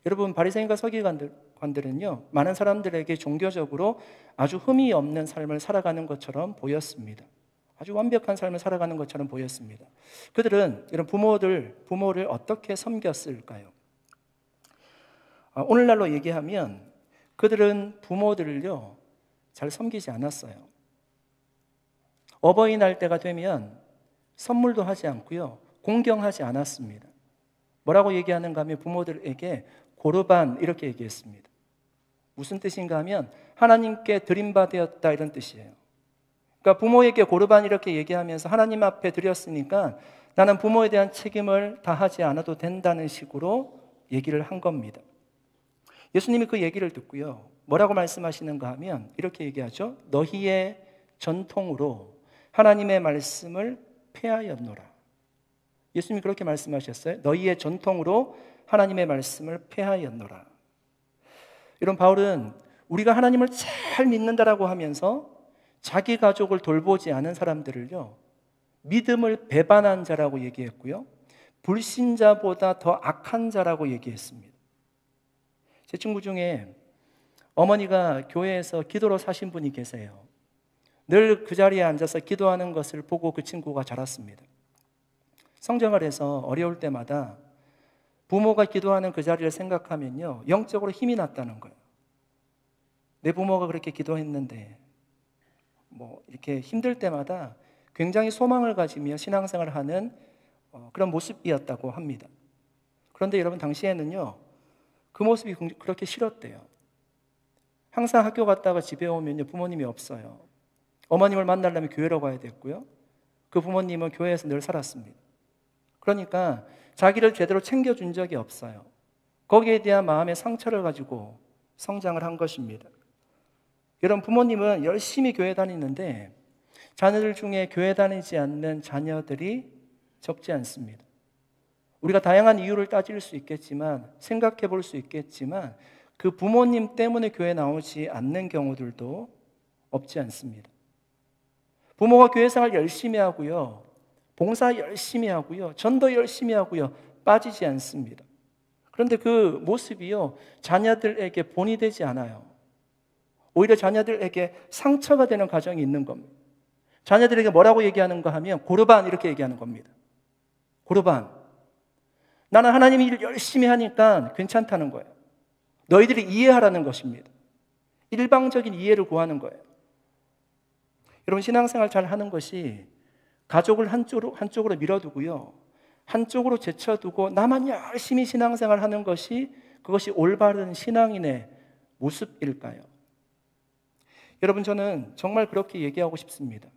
여러분, 바리새인과 서기관들은요, 많은 사람들에게 종교적으로 아주 흠이 없는 삶을 살아가는 것처럼 보였습니다. 아주 완벽한 삶을 살아가는 것처럼 보였습니다. 그들은 이런 부모를 어떻게 섬겼을까요? 오늘날로 얘기하면 그들은 부모들을요, 잘 섬기지 않았어요. 어버이날 때가 되면 선물도 하지 않고요, 공경하지 않았습니다. 뭐라고 얘기하는가 하면 부모들에게 고르반 이렇게 얘기했습니다. 무슨 뜻인가 하면 하나님께 드림받았다, 이런 뜻이에요. 그러니까 부모에게 고르반 이렇게 얘기하면서 하나님 앞에 드렸으니까 나는 부모에 대한 책임을 다하지 않아도 된다는 식으로 얘기를 한 겁니다. 예수님이 그 얘기를 듣고요, 뭐라고 말씀하시는가 하면 이렇게 얘기하죠. 너희의 전통으로 하나님의 말씀을 폐하였노라. 예수님이 그렇게 말씀하셨어요. 너희의 전통으로 하나님의 말씀을 폐하였노라. 이런 바울은 우리가 하나님을 잘 믿는다라고 하면서 자기 가족을 돌보지 않은 사람들을요, 믿음을 배반한 자라고 얘기했고요, 불신자보다 더 악한 자라고 얘기했습니다. 제 친구 중에 어머니가 교회에서 기도로 사신 분이 계세요. 늘 그 자리에 앉아서 기도하는 것을 보고 그 친구가 자랐습니다. 성장을 해서 어려울 때마다 부모가 기도하는 그 자리를 생각하면요, 영적으로 힘이 났다는 거예요. 내 부모가 그렇게 기도했는데 이렇게 힘들 때마다 굉장히 소망을 가지며 신앙생활을 하는 그런 모습이었다고 합니다. 그런데 여러분, 당시에는요, 그 모습이 그렇게 싫었대요. 항상 학교 갔다가 집에 오면요, 부모님이 없어요. 어머님을 만나려면 교회로 가야 됐고요. 그 부모님은 교회에서 늘 살았습니다. 그러니까 자기를 제대로 챙겨준 적이 없어요. 거기에 대한 마음의 상처를 가지고 성장을 한 것입니다. 여러분, 부모님은 열심히 교회 다니는데 자녀들 중에 교회 다니지 않는 자녀들이 적지 않습니다. 우리가 다양한 이유를 따질 수 있겠지만, 생각해 볼 수 있겠지만, 그 부모님 때문에 교회 나오지 않는 경우들도 없지 않습니다. 부모가 교회 생활 열심히 하고요, 봉사 열심히 하고요, 전도 열심히 하고요, 빠지지 않습니다. 그런데 그 모습이요, 자녀들에게 본이 되지 않아요. 오히려 자녀들에게 상처가 되는 가정이 있는 겁니다. 자녀들에게 뭐라고 얘기하는가 하면 고르반 이렇게 얘기하는 겁니다. 고르반. 나는 하나님이 일 열심히 하니까 괜찮다는 거예요. 너희들이 이해하라는 것입니다. 일방적인 이해를 구하는 거예요. 여러분, 신앙생활 잘 하는 것이 가족을 한쪽으로 밀어두고요, 한쪽으로 제쳐두고 나만 열심히 신앙생활 하는 것이, 그것이 올바른 신앙인의 모습일까요? 여러분, 저는 정말 그렇게 얘기하고 싶습니다.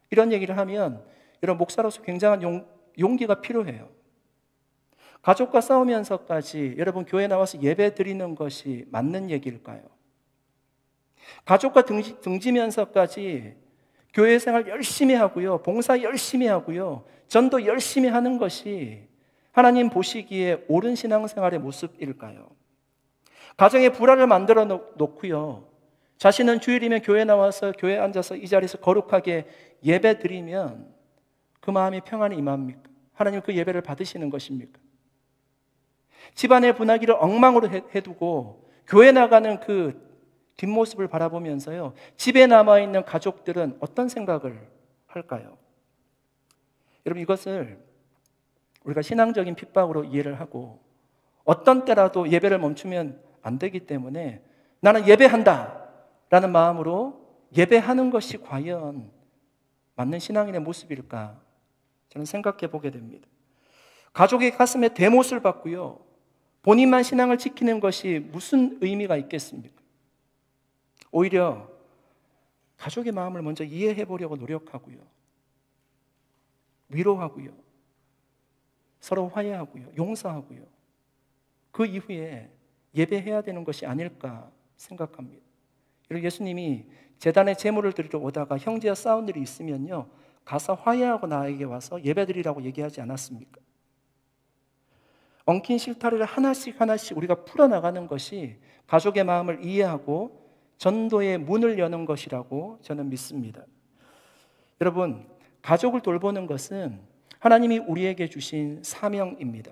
이런 얘기를 하면 여러분, 목사로서 굉장한 용기가 필요해요. 가족과 싸우면서까지 여러분 교회 나와서 예배 드리는 것이 맞는 얘기일까요? 가족과 등지면서까지 교회 생활 열심히 하고요, 봉사 열심히 하고요, 전도 열심히 하는 것이 하나님 보시기에 옳은 신앙생활의 모습일까요? 가정에 불화를 만들어 놓고요, 자신은 주일이면 교회 나와서 교회에 앉아서 이 자리에서 거룩하게 예배 드리면 그 마음이 평안이 임합니까? 하나님 그 예배를 받으시는 것입니까? 집안의 분위기를 엉망으로 해두고 교회 나가는 그 뒷모습을 바라보면서요, 집에 남아있는 가족들은 어떤 생각을 할까요? 여러분, 이것을 우리가 신앙적인 핍박으로 이해를 하고 어떤 때라도 예배를 멈추면 안 되기 때문에 나는 예배한다 라는 마음으로 예배하는 것이 과연 맞는 신앙인의 모습일까? 저는 생각해 보게 됩니다. 가족의 가슴에 대못을 받고요, 본인만 신앙을 지키는 것이 무슨 의미가 있겠습니까? 오히려 가족의 마음을 먼저 이해해 보려고 노력하고요, 위로하고요, 서로 화해하고요, 용서하고요, 그 이후에 예배해야 되는 것이 아닐까 생각합니다. 예수님이 제단에 제물을 드리러 오다가 형제와 싸운 일이 있으면요, 가서 화해하고 나에게 와서 예배드리라고 얘기하지 않았습니까? 엉킨 실타래를 하나씩 우리가 풀어나가는 것이 가족의 마음을 이해하고 전도의 문을 여는 것이라고 저는 믿습니다. 여러분, 가족을 돌보는 것은 하나님이 우리에게 주신 사명입니다.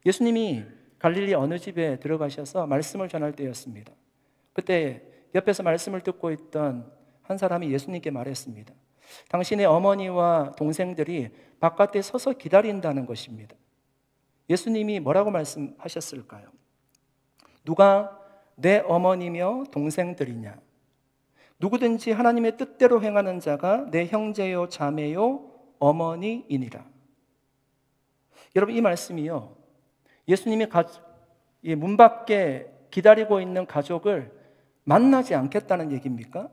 예수님이 갈릴리 어느 집에 들어가셔서 말씀을 전할 때였습니다. 그때 옆에서 말씀을 듣고 있던 한 사람이 예수님께 말했습니다. 당신의 어머니와 동생들이 바깥에 서서 기다린다는 것입니다. 예수님이 뭐라고 말씀하셨을까요? 누가 내 어머니며 동생들이냐? 누구든지 하나님의 뜻대로 행하는 자가 내 형제요 자매요 어머니이니라. 여러분, 이 말씀이요, 예수님이 문 밖에 기다리고 있는 가족을 만나지 않겠다는 얘기입니까?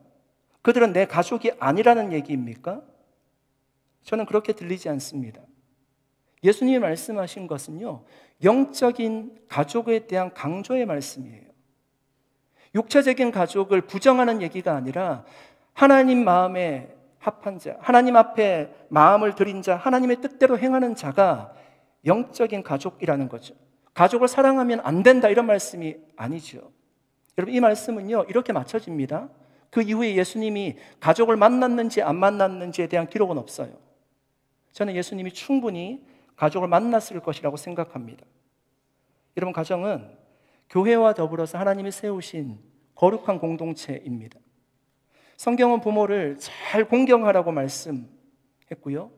그들은 내 가족이 아니라는 얘기입니까? 저는 그렇게 들리지 않습니다. 예수님이 말씀하신 것은요, 영적인 가족에 대한 강조의 말씀이에요. 육체적인 가족을 부정하는 얘기가 아니라 하나님 마음에 합한 자, 하나님 앞에 마음을 들인 자, 하나님의 뜻대로 행하는 자가 영적인 가족이라는 거죠. 가족을 사랑하면 안 된다, 이런 말씀이 아니죠. 여러분, 이 말씀은요, 이렇게 맞춰집니다. 그 이후에 예수님이 가족을 만났는지 안 만났는지에 대한 기록은 없어요. 저는 예수님이 충분히 가족을 만났을 것이라고 생각합니다. 여러분, 가정은 교회와 더불어서 하나님이 세우신 거룩한 공동체입니다. 성경은 부모를 잘 공경하라고 말씀했고요,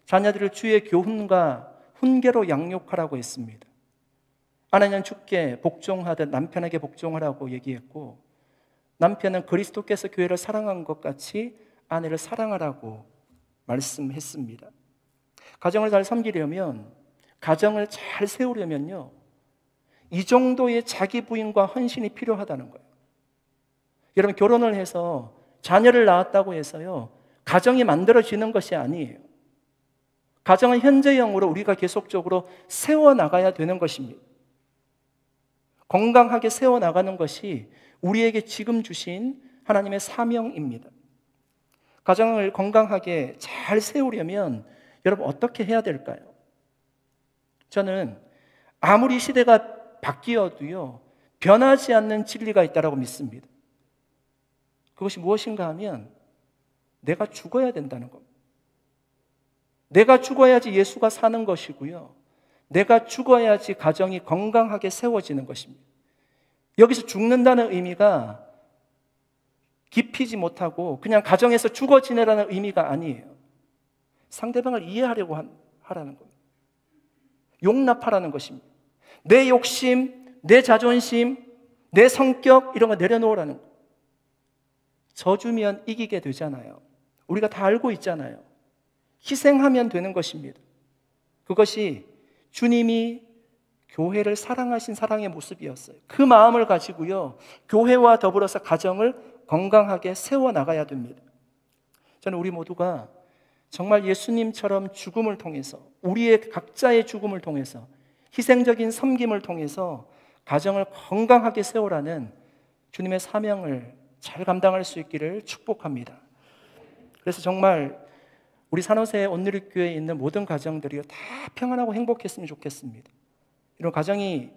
자녀들을 주의 교훈과 훈계로 양육하라고 했습니다. 아내는 주께 복종하듯 남편에게 복종하라고 얘기했고, 남편은 그리스도께서 교회를 사랑한 것 같이 아내를 사랑하라고 말씀했습니다. 가정을 잘 섬기려면, 가정을 잘 세우려면요, 이 정도의 자기 부인과 헌신이 필요하다는 거예요. 여러분, 결혼을 해서 자녀를 낳았다고 해서요, 가정이 만들어지는 것이 아니에요. 가정은 현재형으로 우리가 계속적으로 세워나가야 되는 것입니다. 건강하게 세워나가는 것이 우리에게 지금 주신 하나님의 사명입니다. 가정을 건강하게 잘 세우려면 여러분 어떻게 해야 될까요? 저는 아무리 시대가 바뀌어도요, 변하지 않는 진리가 있다고 믿습니다. 그것이 무엇인가 하면 내가 죽어야 된다는 겁니다. 내가 죽어야지 예수가 사는 것이고요, 내가 죽어야지 가정이 건강하게 세워지는 것입니다. 여기서 죽는다는 의미가 깊이지 못하고 그냥 가정에서 죽어 지내라는 의미가 아니에요. 상대방을 이해하려고 하라는 겁니다. 용납하라는 것입니다. 내 욕심, 내 자존심, 내 성격 이런 거 내려놓으라는 거예요. 져주면 이기게 되잖아요. 우리가 다 알고 있잖아요. 희생하면 되는 것입니다. 그것이 주님이 교회를 사랑하신 사랑의 모습이었어요. 그 마음을 가지고요, 교회와 더불어서 가정을 건강하게 세워나가야 됩니다. 저는 우리 모두가 정말 예수님처럼 죽음을 통해서, 우리의 각자의 죽음을 통해서, 희생적인 섬김을 통해서 가정을 건강하게 세우라는 주님의 사명을 잘 감당할 수 있기를 축복합니다. 그래서 정말 우리 산호세 온누리교회에 있는 모든 가정들이 다 평안하고 행복했으면 좋겠습니다. 이런 가정이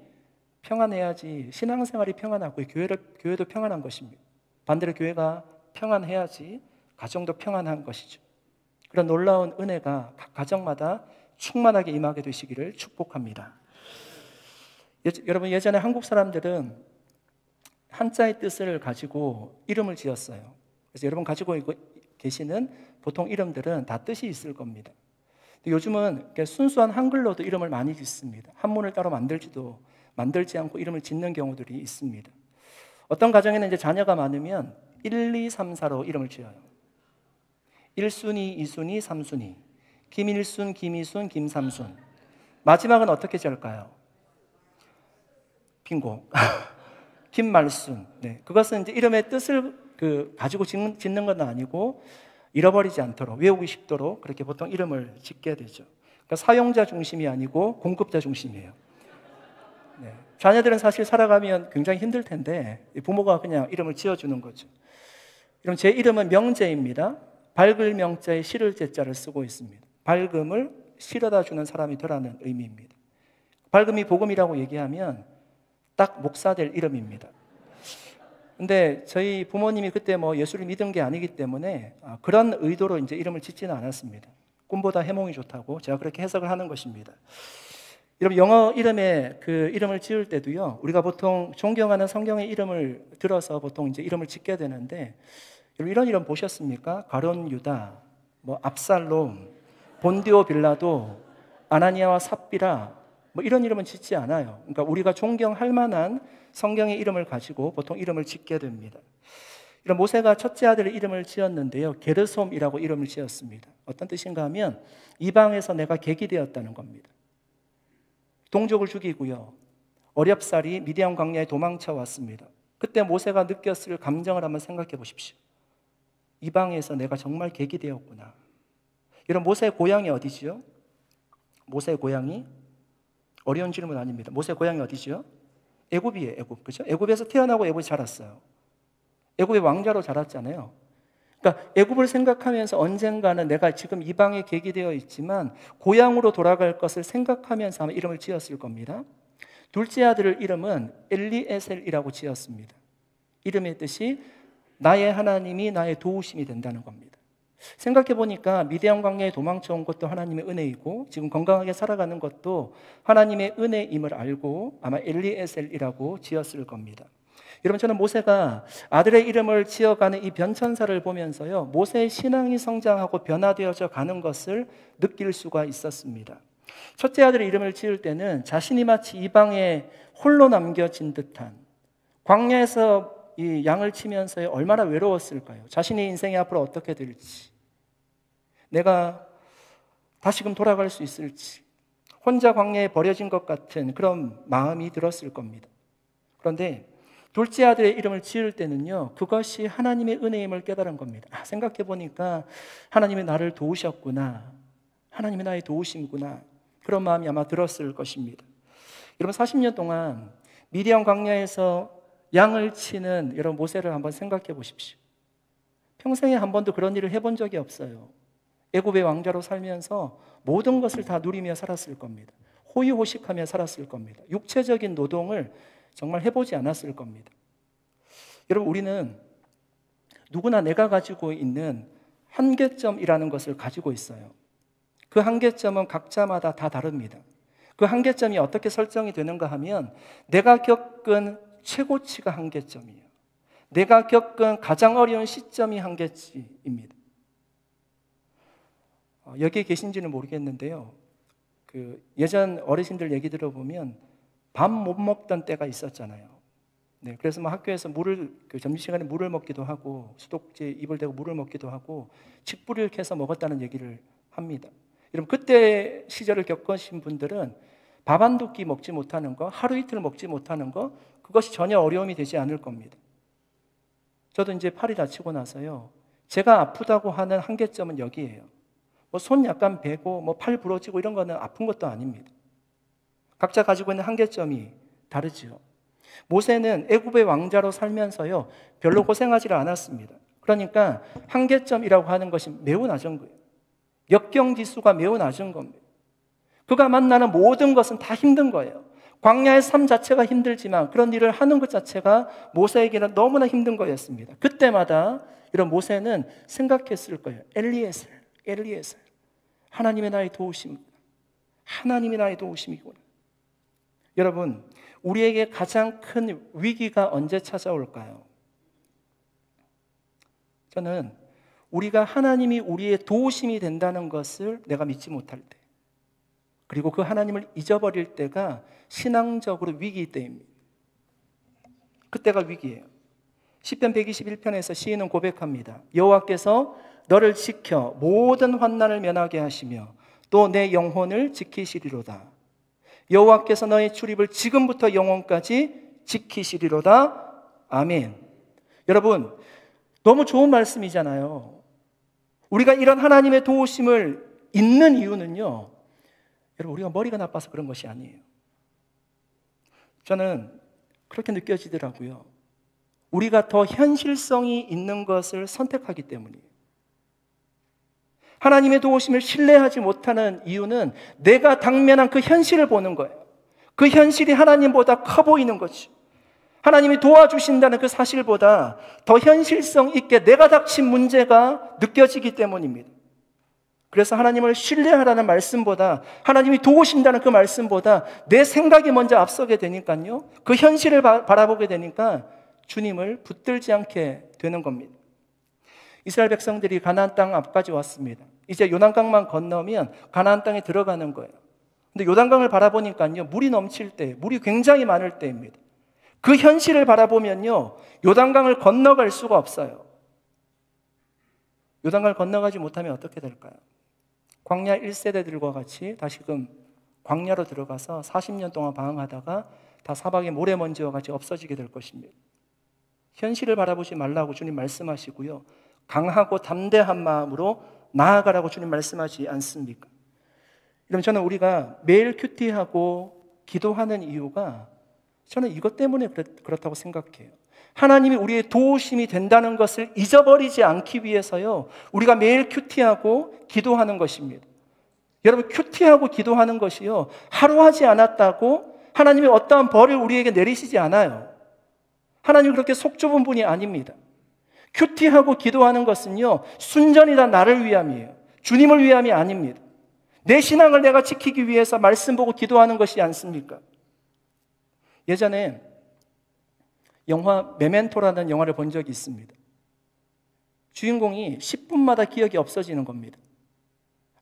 평안해야지 신앙생활이 평안하고 교회도 평안한 것입니다. 반대로 교회가 평안해야지 가정도 평안한 것이죠. 그런 놀라운 은혜가 각 가정마다 충만하게 임하게 되시기를 축복합니다. 여러분, 예전에 한국 사람들은 한자의 뜻을 가지고 이름을 지었어요. 그래서 여러분 가지고 계시는 보통 이름들은 다 뜻이 있을 겁니다. 요즘은 순수한 한글로도 이름을 많이 짓습니다. 한문을 따로 만들지 않고 이름을 짓는 경우들이 있습니다. 어떤 가정에는 이제 자녀가 많으면 1, 2, 3, 4로 이름을 지어요. 1순위, 2순위, 3순위. 김일순, 김이순, 김삼순. 마지막은 어떻게 지을까요? 빙고. 김말순. 네, 그것은 이제 이름의 뜻을 가지고 짓는 건 아니고 잃어버리지 않도록, 외우기 쉽도록 그렇게 보통 이름을 짓게 되죠. 그러니까 사용자 중심이 아니고 공급자 중심이에요. 네. 자녀들은 사실 살아가면 굉장히 힘들 텐데 부모가 그냥 이름을 지어주는 거죠. 그럼 제 이름은 명재입니다. 밝을 명자에 실을 제자를 쓰고 있습니다. 밝음을 실어다 주는 사람이 되라는 의미입니다. 밝음이 복음이라고 얘기하면 딱 목사될 이름입니다. 근데 저희 부모님이 그때 예수를 믿은 게 아니기 때문에 그런 의도로 이제 이름을 짓지는 않았습니다. 꿈보다 해몽이 좋다고 제가 그렇게 해석을 하는 것입니다. 여러분, 영어 이름에 그 이름을 지을 때도요, 우리가 보통 존경하는 성경의 이름을 들어서 보통 이제 이름을 짓게 되는데, 여러분 이런 이름 보셨습니까? 가론 유다, 압살롬, 본디오 빌라도, 아나니아와 삽비라, 이런 이름은 짓지 않아요. 그러니까 우리가 존경할 만한 성경의 이름을 가지고 보통 이름을 짓게 됩니다. 이런 모세가 첫째 아들 이름을 지었는데요, 게르솜이라고 이름을 지었습니다. 어떤 뜻인가 하면 이방에서 내가 객이 되었다는 겁니다. 동족을 죽이고요, 어렵사리 미디안 광야에 도망쳐 왔습니다. 그때 모세가 느꼈을 감정을 한번 생각해 보십시오. 이방에서 내가 정말 객이 되었구나. 이런 모세의 고향이 어디지요? 모세의 고향이 어려운 질문 아닙니다. 모세의 고향이 어디지요? 애굽이에요. 애굽. 그렇죠? 애굽에서 태어나고 애굽에 자랐어요. 애굽의 왕자로 자랐잖아요. 그러니까 애굽을 생각하면서 언젠가는 내가 지금 이방에 객이 되어 있지만 고향으로 돌아갈 것을 생각하면서 아마 이름을 지었을 겁니다. 둘째 아들 이름은 엘리에셀이라고 지었습니다. 이름의 뜻이 나의 하나님이 나의 도우심이 된다는 겁니다. 생각해 보니까 미디안 광야에 도망쳐 온 것도 하나님의 은혜이고 지금 건강하게 살아가는 것도 하나님의 은혜임을 알고 아마 엘리에셀이라고 지었을 겁니다. 여러분, 저는 모세가 아들의 이름을 지어가는 이 변천사를 보면서요, 모세의 신앙이 성장하고 변화되어져 가는 것을 느낄 수가 있었습니다. 첫째 아들의 이름을 지을 때는 자신이 마치 이방에 홀로 남겨진 듯한, 광야에서 이 양을 치면서 얼마나 외로웠을까요? 자신의 인생이 앞으로 어떻게 될지, 내가 다시금 돌아갈 수 있을지, 혼자 광야에 버려진 것 같은 그런 마음이 들었을 겁니다. 그런데 둘째 아들의 이름을 지을 때는요, 그것이 하나님의 은혜임을 깨달은 겁니다. 생각해 보니까 하나님이 나를 도우셨구나, 하나님이 나의 도우심이구나, 그런 마음이 아마 들었을 것입니다. 여러분, 40년 동안 미디안 광야에서 양을 치는 여러분 모세를 한번 생각해 보십시오. 평생에 한 번도 그런 일을 해본 적이 없어요. 애굽의 왕자로 살면서 모든 것을 다 누리며 살았을 겁니다. 호의호식하며 살았을 겁니다. 육체적인 노동을 정말 해보지 않았을 겁니다. 여러분, 우리는 누구나 내가 가지고 있는 한계점이라는 것을 가지고 있어요. 그 한계점은 각자마다 다 다릅니다. 그 한계점이 어떻게 설정이 되는가 하면 내가 겪은 최고치가 한계점이에요. 내가 겪은 가장 어려운 시점이 한계치입니다. 여기에 계신지는 모르겠는데요, 예전 어르신들 얘기 들어보면 밥 못 먹던 때가 있었잖아요. 네, 그래서 학교에서 점심시간에 물을 먹기도 하고, 수도꼭지에 입을 대고 물을 먹기도 하고, 칡뿌리를 캐서 먹었다는 얘기를 합니다. 여러분, 그때 시절을 겪으신 분들은 밥 한 두 끼 먹지 못하는 거, 하루 이틀 먹지 못하는 거, 그것이 전혀 어려움이 되지 않을 겁니다. 저도 이제 팔이 다치고 나서요, 제가 아프다고 하는 한계점은 여기에요. 손 약간 베고 팔 부러지고 이런 거는 아픈 것도 아닙니다. 각자 가지고 있는 한계점이 다르죠. 모세는 애굽의 왕자로 살면서요, 별로 고생하지 않았습니다. 그러니까 한계점이라고 하는 것이 매우 낮은 거예요. 역경지수가 매우 낮은 겁니다. 그가 만나는 모든 것은 다 힘든 거예요. 광야의 삶 자체가 힘들지만 그런 일을 하는 것 자체가 모세에게는 너무나 힘든 거였습니다. 그때마다 이런 모세는 생각했을 거예요. 엘리에셀, 하나님의 나의 도우심이구나, 하나님이 나의 도우심이구나. 여러분, 우리에게 가장 큰 위기가 언제 찾아올까요? 저는 우리가 하나님이 우리의 도우심이 된다는 것을 내가 믿지 못할 때, 그리고 그 하나님을 잊어버릴 때가 신앙적으로 위기일 때입니다. 그때가 위기예요. 시편 121편에서 시인은 고백합니다. 여호와께서 너를 지켜 모든 환난을 면하게 하시며 또 내 영혼을 지키시리로다. 여호와께서 너의 출입을 지금부터 영원까지 지키시리로다. 아멘. 여러분, 너무 좋은 말씀이잖아요. 우리가 이런 하나님의 도우심을 잊는 이유는요, 여러분, 우리가 머리가 나빠서 그런 것이 아니에요. 저는 그렇게 느껴지더라고요. 우리가 더 현실성이 있는 것을 선택하기 때문이에요. 하나님의 도우심을 신뢰하지 못하는 이유는 내가 당면한 그 현실을 보는 거예요. 그 현실이 하나님보다 커 보이는 거죠. 하나님이 도와주신다는 그 사실보다 더 현실성 있게 내가 닥친 문제가 느껴지기 때문입니다. 그래서 하나님을 신뢰하라는 말씀보다, 하나님이 도우신다는 그 말씀보다 내 생각이 먼저 앞서게 되니까요, 그 현실을 바라보게 되니까 주님을 붙들지 않게 되는 겁니다. 이스라엘 백성들이 가나안 땅 앞까지 왔습니다. 이제 요단강만 건너면 가나안 땅에 들어가는 거예요. 근데 요단강을 바라보니까요, 물이 넘칠 때, 물이 굉장히 많을 때입니다. 그 현실을 바라보면요, 요단강을 건너갈 수가 없어요. 요단강을 건너가지 못하면 어떻게 될까요? 광야 1세대들과 같이 다시금 광야로 들어가서 40년 동안 방황하다가 다 사방에 모래먼지와 같이 없어지게 될 것입니다. 현실을 바라보지 말라고 주님 말씀하시고요, 강하고 담대한 마음으로 나아가라고 주님 말씀하지 않습니까? 여러분, 저는 우리가 매일 큐티하고 기도하는 이유가 저는 이것 때문에 그렇다고 생각해요. 하나님이 우리의 도우심이 된다는 것을 잊어버리지 않기 위해서요, 우리가 매일 큐티하고 기도하는 것입니다. 여러분, 큐티하고 기도하는 것이요, 하루 하지 않았다고 하나님이 어떠한 벌을 우리에게 내리시지 않아요. 하나님은 그렇게 속 좁은 분이 아닙니다. 큐티하고 기도하는 것은요, 순전이다 나를 위함이에요. 주님을 위함이 아닙니다. 내 신앙을 내가 지키기 위해서 말씀 보고 기도하는 것이 않습니까? 예전에 영화 메멘토라는 영화를 본 적이 있습니다. 주인공이 10분마다 기억이 없어지는 겁니다.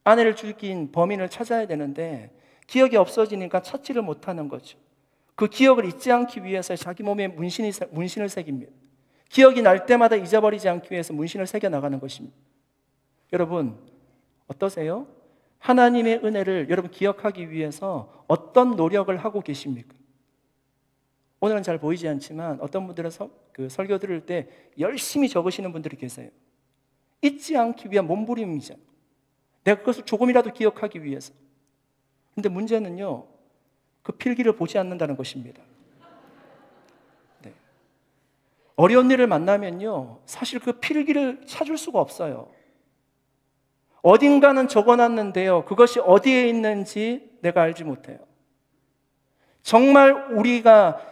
아내를 죽인 범인을 찾아야 되는데 기억이 없어지니까 찾지를 못하는 거죠. 그 기억을 잊지 않기 위해서 자기 몸에 문신을 새깁니다. 기억이 날 때마다 잊어버리지 않기 위해서 문신을 새겨나가는 것입니다. 여러분, 어떠세요? 하나님의 은혜를 여러분 기억하기 위해서 어떤 노력을 하고 계십니까? 오늘은 잘 보이지 않지만 어떤 분들은 설교 들을 때 열심히 적으시는 분들이 계세요. 잊지 않기 위한 몸부림이죠. 내가 그것을 조금이라도 기억하기 위해서. 근데 문제는요, 그 필기를 보지 않는다는 것입니다. 네. 어려운 일을 만나면요, 사실 그 필기를 찾을 수가 없어요. 어딘가는 적어놨는데요, 그것이 어디에 있는지 내가 알지 못해요. 정말 우리가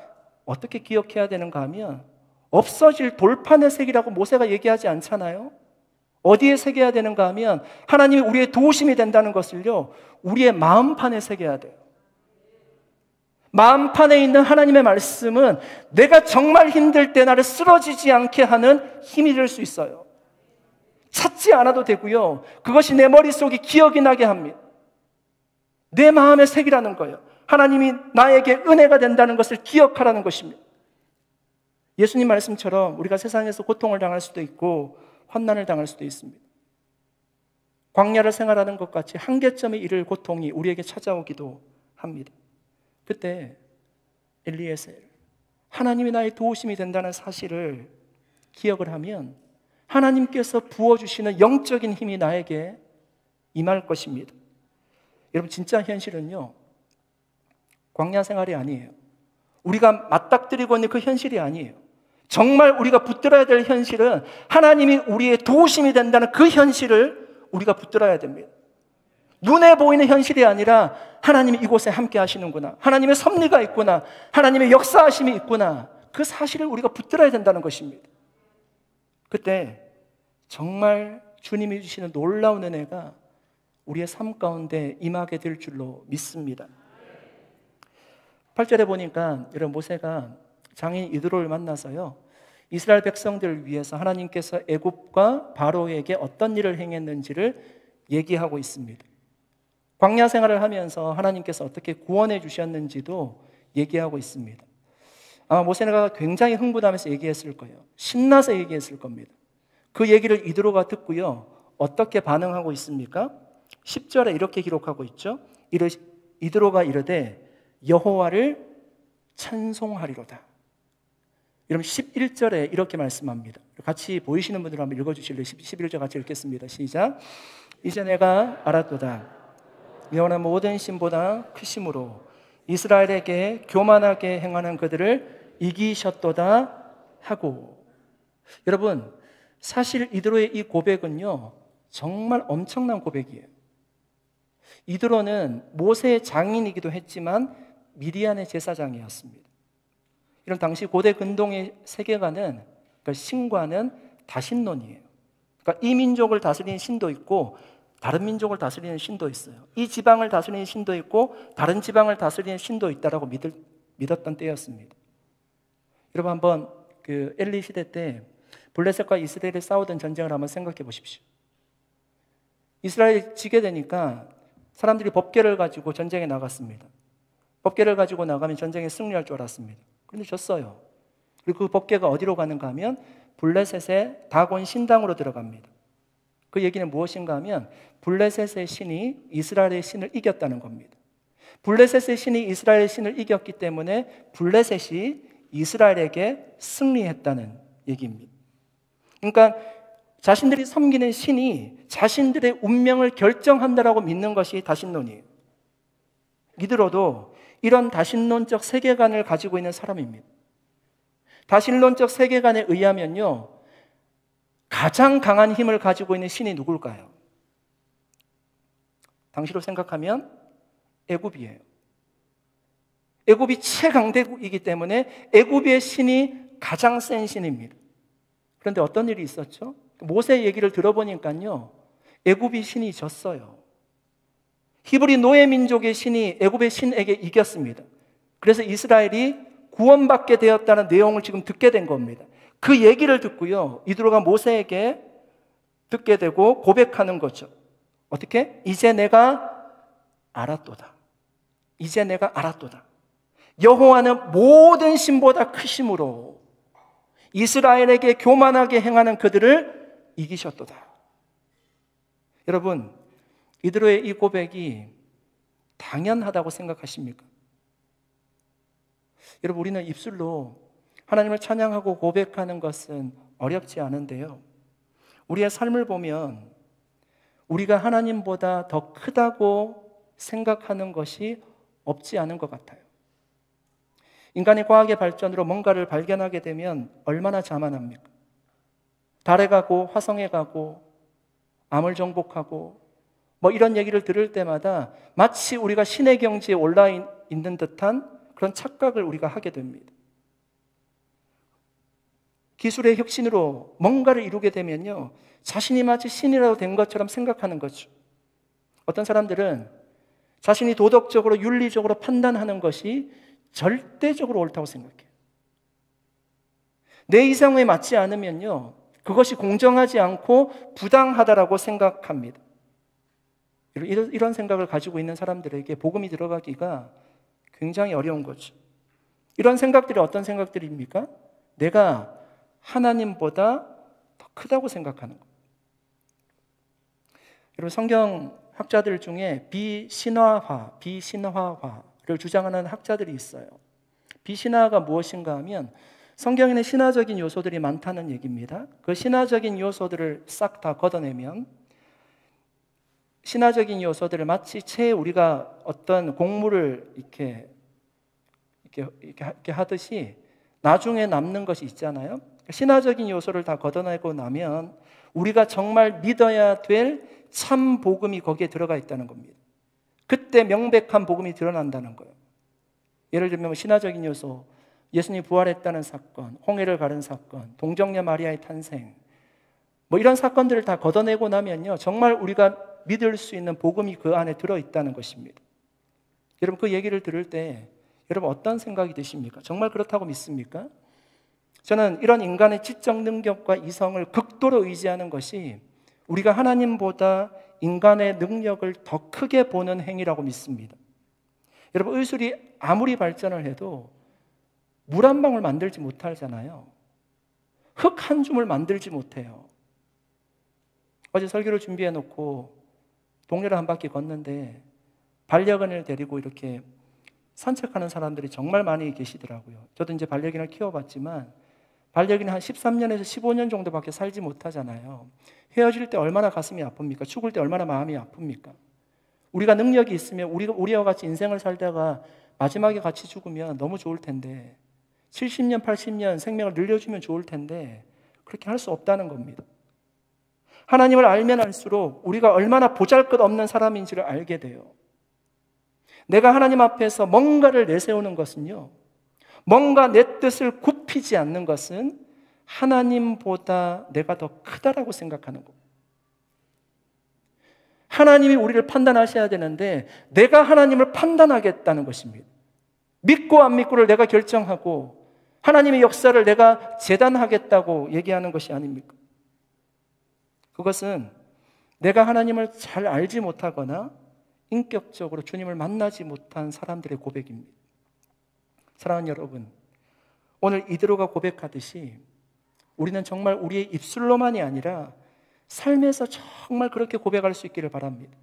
어떻게 기억해야 되는가 하면 없어질 돌판의 색이라고 모세가 얘기하지 않잖아요. 어디에 새겨야 되는가 하면 하나님이 우리의 도우심이 된다는 것을요, 우리의 마음판에 새겨야 돼요. 마음판에 있는 하나님의 말씀은 내가 정말 힘들 때 나를 쓰러지지 않게 하는 힘이 될 수 있어요. 찾지 않아도 되고요, 그것이 내 머릿속에 기억이 나게 합니다. 내 마음의 색이라는 거예요. 하나님이 나에게 은혜가 된다는 것을 기억하라는 것입니다. 예수님 말씀처럼 우리가 세상에서 고통을 당할 수도 있고 환난을 당할 수도 있습니다. 광야를 생활하는 것 같이 한계점에 이를 고통이 우리에게 찾아오기도 합니다. 그때 엘리에셀, 하나님이 나의 도우심이 된다는 사실을 기억을 하면 하나님께서 부어주시는 영적인 힘이 나에게 임할 것입니다. 여러분, 진짜 현실은요, 광야 생활이 아니에요. 우리가 맞닥뜨리고 있는 그 현실이 아니에요. 정말 우리가 붙들어야 될 현실은 하나님이 우리의 도우심이 된다는 그 현실을 우리가 붙들어야 됩니다. 눈에 보이는 현실이 아니라 하나님이 이곳에 함께 하시는구나, 하나님의 섭리가 있구나, 하나님의 역사하심이 있구나, 그 사실을 우리가 붙들어야 된다는 것입니다. 그때 정말 주님이 주시는 놀라운 은혜가 우리의 삶 가운데 임하게 될 줄로 믿습니다. 8절에 보니까 여러분, 모세가 장인 이드로를 만나서요, 이스라엘 백성들을 위해서 하나님께서 애굽과 바로에게 어떤 일을 행했는지를 얘기하고 있습니다. 광야 생활을 하면서 하나님께서 어떻게 구원해 주셨는지도 얘기하고 있습니다. 아마 모세가 굉장히 흥분하면서 얘기했을 거예요. 신나서 얘기했을 겁니다. 그 얘기를 이드로가 듣고요, 어떻게 반응하고 있습니까? 10절에 이렇게 기록하고 있죠. 이드로가 이르되 여호와를 찬송하리로다. 여러분, 11절에 이렇게 말씀합니다. 같이 보이시는 분들 한번 읽어주실래요? 11절 같이 읽겠습니다. 시작. 이제 내가 알았도다. 여호와는 모든 신보다 크심으로 이스라엘에게 교만하게 행하는 그들을 이기셨도다 하고. 여러분, 사실 이드로의 이 고백은요, 정말 엄청난 고백이에요. 이드로는 모세의 장인이기도 했지만 미디안의 제사장이었습니다. 이런 당시 고대 근동의 세계관은, 그러니까 신과는 다신론이에요. 그러니까 이 민족을 다스리는 신도 있고 다른 민족을 다스리는 신도 있어요. 이 지방을 다스리는 신도 있고 다른 지방을 다스리는 신도 있다라고 믿었던 때였습니다. 여러분, 한번 그 엘리 시대 때 블레셋과 이스라엘이 싸우던 전쟁을 한번 생각해 보십시오. 이스라엘이 지게 되니까 사람들이 법궤를 가지고 전쟁에 나갔습니다. 법궤를 가지고 나가면 전쟁에 승리할 줄 알았습니다. 그런데 졌어요. 그리고 그 법궤가 어디로 가는가 하면 블레셋의 다곤 신당으로 들어갑니다. 그 얘기는 무엇인가 하면 블레셋의 신이 이스라엘의 신을 이겼다는 겁니다. 블레셋의 신이 이스라엘의 신을 이겼기 때문에 블레셋이 이스라엘에게 승리했다는 얘기입니다. 그러니까 자신들이 섬기는 신이 자신들의 운명을 결정한다라고 믿는 것이 다신론이에요. 이드로도 이런 다신론적 세계관을 가지고 있는 사람입니다. 다신론적 세계관에 의하면요, 가장 강한 힘을 가지고 있는 신이 누굴까요? 당시로 생각하면 애굽이에요. 애굽이 최강대국이기 때문에 애굽의 신이 가장 센 신입니다. 그런데 어떤 일이 있었죠? 모세 얘기를 들어보니까요, 애굽이 신이 졌어요. 히브리 노예 민족의 신이 애굽의 신에게 이겼습니다. 그래서 이스라엘이 구원받게 되었다는 내용을 지금 듣게 된 겁니다. 그 얘기를 듣고요, 이드로가 모세에게 듣게 되고 고백하는 거죠. 어떻게? 이제 내가 알았도다. 이제 내가 알았도다. 여호와는 모든 신보다 크심으로 이스라엘에게 교만하게 행하는 그들을 이기셨도다. 여러분, 이드로의 이 고백이 당연하다고 생각하십니까? 여러분, 우리는 입술로 하나님을 찬양하고 고백하는 것은 어렵지 않은데요, 우리의 삶을 보면 우리가 하나님보다 더 크다고 생각하는 것이 없지 않은 것 같아요. 인간의 과학의 발전으로 뭔가를 발견하게 되면 얼마나 자만합니까? 달에 가고 화성에 가고 암을 정복하고 뭐 이런 얘기를 들을 때마다 마치 우리가 신의 경지에 올라 있는 듯한 그런 착각을 우리가 하게 됩니다. 기술의 혁신으로 뭔가를 이루게 되면요, 자신이 마치 신이라도 된 것처럼 생각하는 거죠. 어떤 사람들은 자신이 도덕적으로 윤리적으로 판단하는 것이 절대적으로 옳다고 생각해요. 내 이상에 맞지 않으면요, 그것이 공정하지 않고 부당하다라고 생각합니다. 이런 생각을 가지고 있는 사람들에게 복음이 들어가기가 굉장히 어려운 거죠. 이런 생각들이 어떤 생각들입니까? 내가 하나님보다 더 크다고 생각하는 것. 여러분, 성경 학자들 중에 비신화화를 주장하는 학자들이 있어요. 비신화가 무엇인가 하면 성경에는 신화적인 요소들이 많다는 얘기입니다. 그 신화적인 요소들을 싹 다 걷어내면, 신화적인 요소들을 마치 채 우리가 어떤 곡물을 이렇게 하듯이 나중에 남는 것이 있잖아요. 신화적인 요소를 다 걷어내고 나면 우리가 정말 믿어야 될 참 복음이 거기에 들어가 있다는 겁니다. 그때 명백한 복음이 드러난다는 거예요. 예를 들면 신화적인 요소, 예수님이 부활했다는 사건, 홍해를 가른 사건, 동정녀 마리아의 탄생, 뭐 이런 사건들을 다 걷어내고 나면요, 정말 우리가 믿을 수 있는 복음이 그 안에 들어있다는 것입니다. 여러분, 그 얘기를 들을 때 여러분 어떤 생각이 드십니까? 정말 그렇다고 믿습니까? 저는 이런 인간의 지적 능력과 이성을 극도로 의지하는 것이 우리가 하나님보다 인간의 능력을 더 크게 보는 행위라고 믿습니다. 여러분, 의술이 아무리 발전을 해도 물 한 방울 만들지 못하잖아요. 흙 한 줌을 만들지 못해요. 어제 설교를 준비해 놓고 동네를 한 바퀴 걷는데 반려견을 데리고 이렇게 산책하는 사람들이 정말 많이 계시더라고요. 저도 이제 반려견을 키워봤지만 반려견이 한 13년에서 15년 정도밖에 살지 못하잖아요. 헤어질 때 얼마나 가슴이 아픕니까? 죽을 때 얼마나 마음이 아픕니까? 우리가 능력이 있으면 우리와 같이 인생을 살다가 마지막에 같이 죽으면 너무 좋을 텐데, 70년, 80년 생명을 늘려주면 좋을 텐데 그렇게 할 수 없다는 겁니다. 하나님을 알면 알수록 우리가 얼마나 보잘것없는 사람인지를 알게 돼요. 내가 하나님 앞에서 뭔가를 내세우는 것은요, 뭔가 내 뜻을 굽히지 않는 것은 하나님보다 내가 더 크다라고 생각하는 것. 하나님이 우리를 판단하셔야 되는데 내가 하나님을 판단하겠다는 것입니다. 믿고 안 믿고를 내가 결정하고 하나님의 역사를 내가 재단하겠다고 얘기하는 것이 아닙니까? 그것은 내가 하나님을 잘 알지 못하거나 인격적으로 주님을 만나지 못한 사람들의 고백입니다. 사랑하는 여러분, 오늘 이드로가 고백하듯이 우리는 정말 우리의 입술로만이 아니라 삶에서 정말 그렇게 고백할 수 있기를 바랍니다.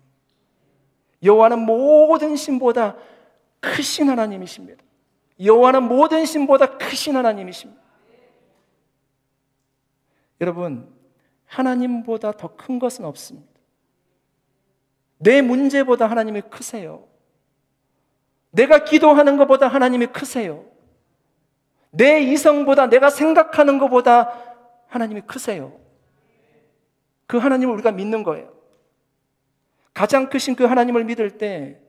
여호와는 모든 신보다 크신 하나님이십니다. 여호와는 모든 신보다 크신 하나님이십니다. 여러분, 하나님보다 더 큰 것은 없습니다. 내 문제보다 하나님이 크세요. 내가 기도하는 것보다 하나님이 크세요. 내 이성보다 내가 생각하는 것보다 하나님이 크세요. 그 하나님을 우리가 믿는 거예요. 가장 크신 그 하나님을 믿을 때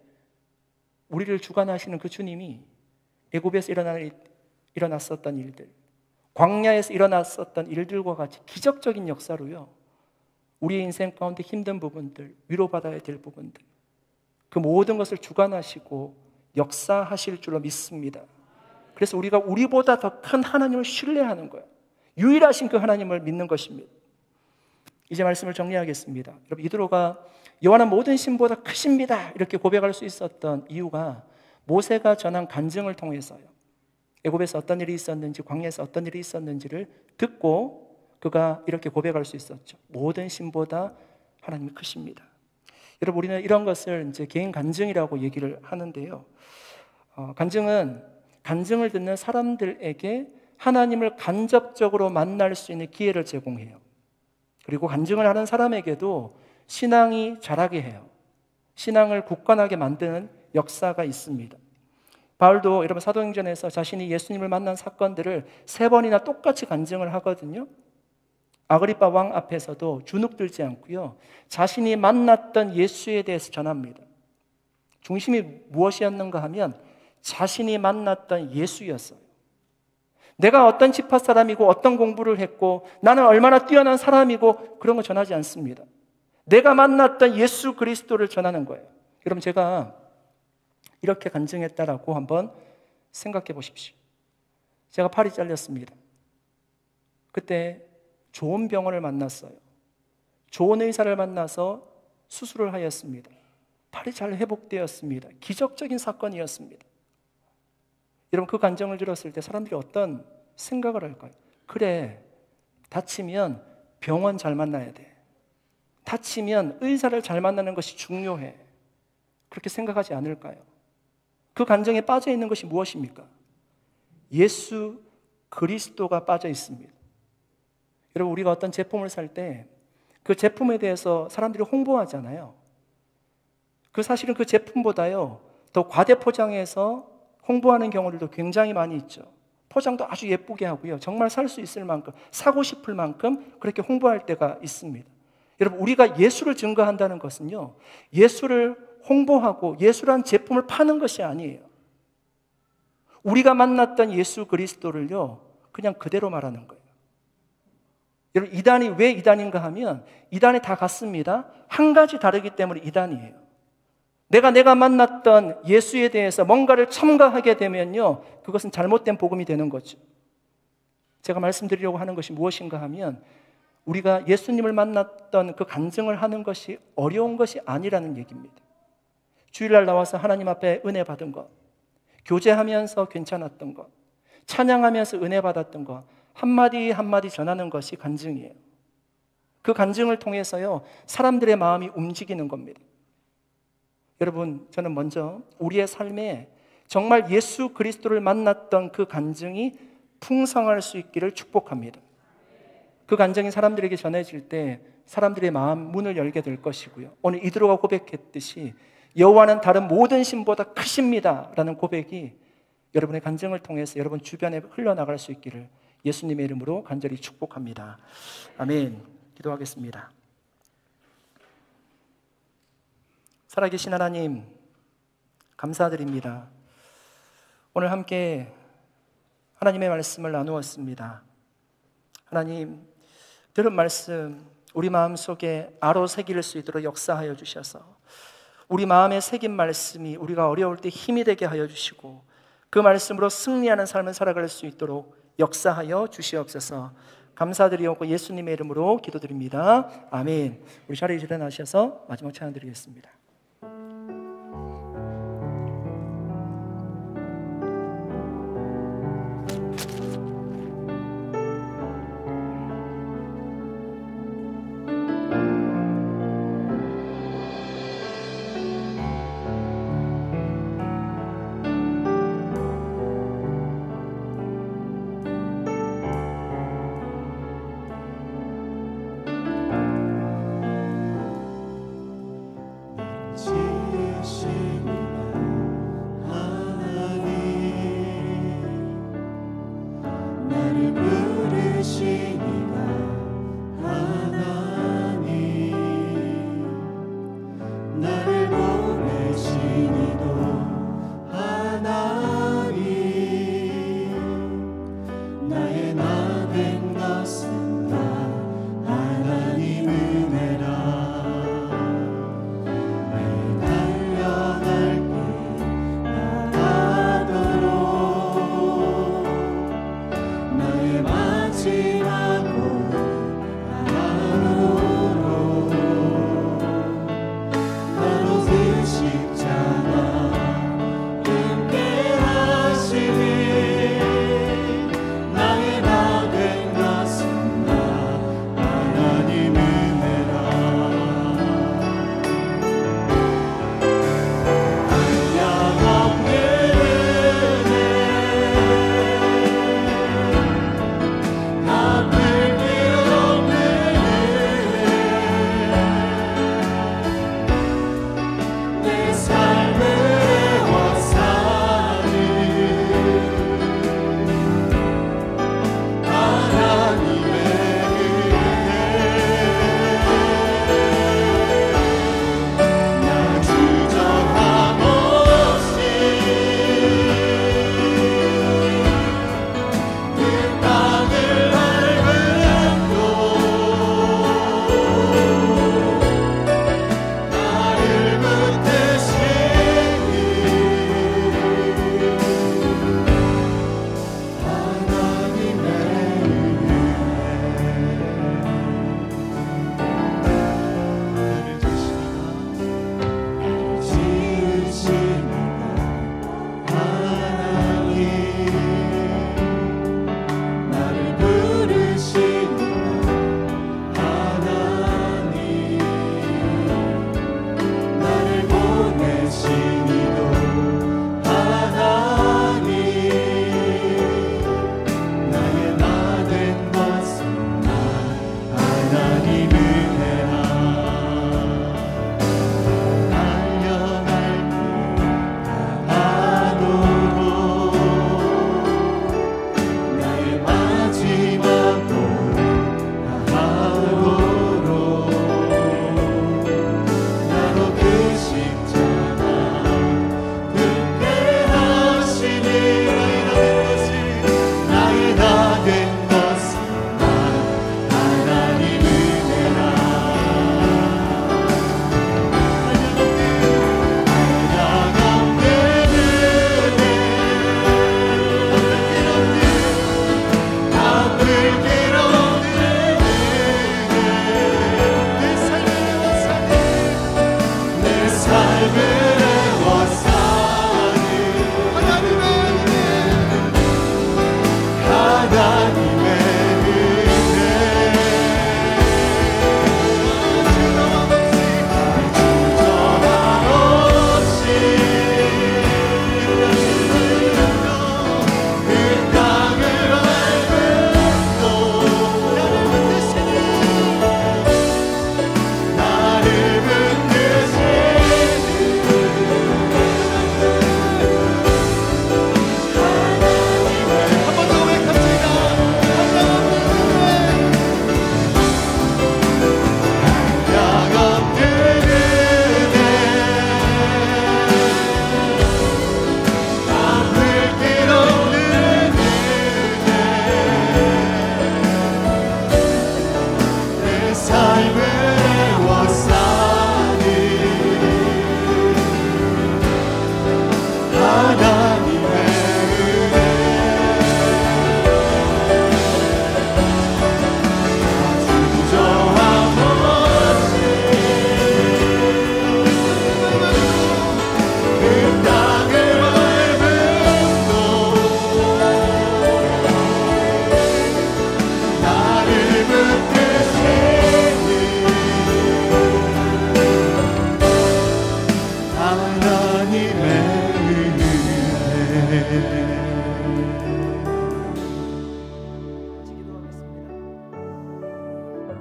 우리를 주관하시는 그 주님이 애굽에서 일어났었던 일들, 광야에서 일어났었던 일들과 같이 기적적인 역사로요, 우리의 인생 가운데 힘든 부분들, 위로받아야 될 부분들, 그 모든 것을 주관하시고 역사하실 줄로 믿습니다. 그래서 우리가 우리보다 더 큰 하나님을 신뢰하는 거예요. 유일하신 그 하나님을 믿는 것입니다. 이제 말씀을 정리하겠습니다. 여러분, 이드로가 여호와는 모든 신보다 크십니다 이렇게 고백할 수 있었던 이유가 모세가 전한 간증을 통해서요, 애굽에서 어떤 일이 있었는지, 광야에서 어떤 일이 있었는지를 듣고 그가 이렇게 고백할 수 있었죠. 모든 신보다 하나님이 크십니다. 여러분, 우리는 이런 것을 이제 개인 간증이라고 얘기를 하는데요, 간증은 간증을 듣는 사람들에게 하나님을 간접적으로 만날 수 있는 기회를 제공해요. 그리고 간증을 하는 사람에게도 신앙이 자라게 해요. 신앙을 굳건하게 만드는 역사가 있습니다. 바울도 여러분 사도행전에서 자신이 예수님을 만난 사건들을 3번이나 똑같이 간증을 하거든요. 아그리빠 왕 앞에서도 주눅들지 않고요, 자신이 만났던 예수에 대해서 전합니다. 중심이 무엇이었는가 하면 자신이 만났던 예수였어요. 내가 어떤 지파 사람이고 어떤 공부를 했고 나는 얼마나 뛰어난 사람이고 그런 거 전하지 않습니다. 내가 만났던 예수 그리스도를 전하는 거예요. 여러분, 제가 이렇게 간증했다라고 한번 생각해 보십시오. 제가 팔이 잘렸습니다. 그때 좋은 병원을 만났어요. 좋은 의사를 만나서 수술을 하였습니다. 팔이 잘 회복되었습니다. 기적적인 사건이었습니다. 여러분, 그 간증을 들었을 때 사람들이 어떤 생각을 할까요? 그래, 다치면 병원 잘 만나야 돼. 다치면 의사를 잘 만나는 것이 중요해. 그렇게 생각하지 않을까요? 그 간증에 빠져 있는 것이 무엇입니까? 예수 그리스도가 빠져 있습니다. 여러분, 우리가 어떤 제품을 살 때 그 제품에 대해서 사람들이 홍보하잖아요. 사실은 그 제품보다요 더 과대 포장해서 홍보하는 경우들도 굉장히 많이 있죠. 포장도 아주 예쁘게 하고요, 정말 살 수 있을 만큼, 사고 싶을 만큼 그렇게 홍보할 때가 있습니다. 여러분, 우리가 예수를 증거한다는 것은요, 예수를 홍보하고 예수란 제품을 파는 것이 아니에요. 우리가 만났던 예수 그리스도를요 그냥 그대로 말하는 거예요. 여러분, 이단이 왜 이단인가 하면 이단이 다 같습니다. 한 가지 다르기 때문에 이단이에요. 내가 만났던 예수에 대해서 뭔가를 첨가하게 되면요, 그것은 잘못된 복음이 되는 거죠. 제가 말씀드리려고 하는 것이 무엇인가 하면 우리가 예수님을 만났던 그 간증을 하는 것이 어려운 것이 아니라는 얘기입니다. 주일날 나와서 하나님 앞에 은혜 받은 것, 교제하면서 괜찮았던 것, 찬양하면서 은혜 받았던 것, 한마디 한마디 전하는 것이 간증이에요. 그 간증을 통해서요 사람들의 마음이 움직이는 겁니다. 여러분, 저는 먼저 우리의 삶에 정말 예수 그리스도를 만났던 그 간증이 풍성할 수 있기를 축복합니다. 그 간증이 사람들에게 전해질 때 사람들의 마음 문을 열게 될 것이고요, 오늘 이드로가 고백했듯이 여호와는 다른 모든 신보다 크십니다 라는 고백이 여러분의 간증을 통해서 여러분 주변에 흘러나갈 수 있기를 예수님의 이름으로 간절히 축복합니다. 아멘. 기도하겠습니다. 살아계신 하나님, 감사드립니다. 오늘 함께 하나님의 말씀을 나누었습니다. 하나님, 들은 말씀 우리 마음속에 아로 새길 수 있도록 역사하여 주셔서 우리 마음에 새긴 말씀이 우리가 어려울 때 힘이 되게 하여 주시고 그 말씀으로 승리하는 삶을 살아갈 수 있도록 역사하여 주시옵소서. 감사드리옵고 예수님의 이름으로 기도드립니다. 아멘. 우리 자리에 일어나셔서 마지막 찬양 드리겠습니다.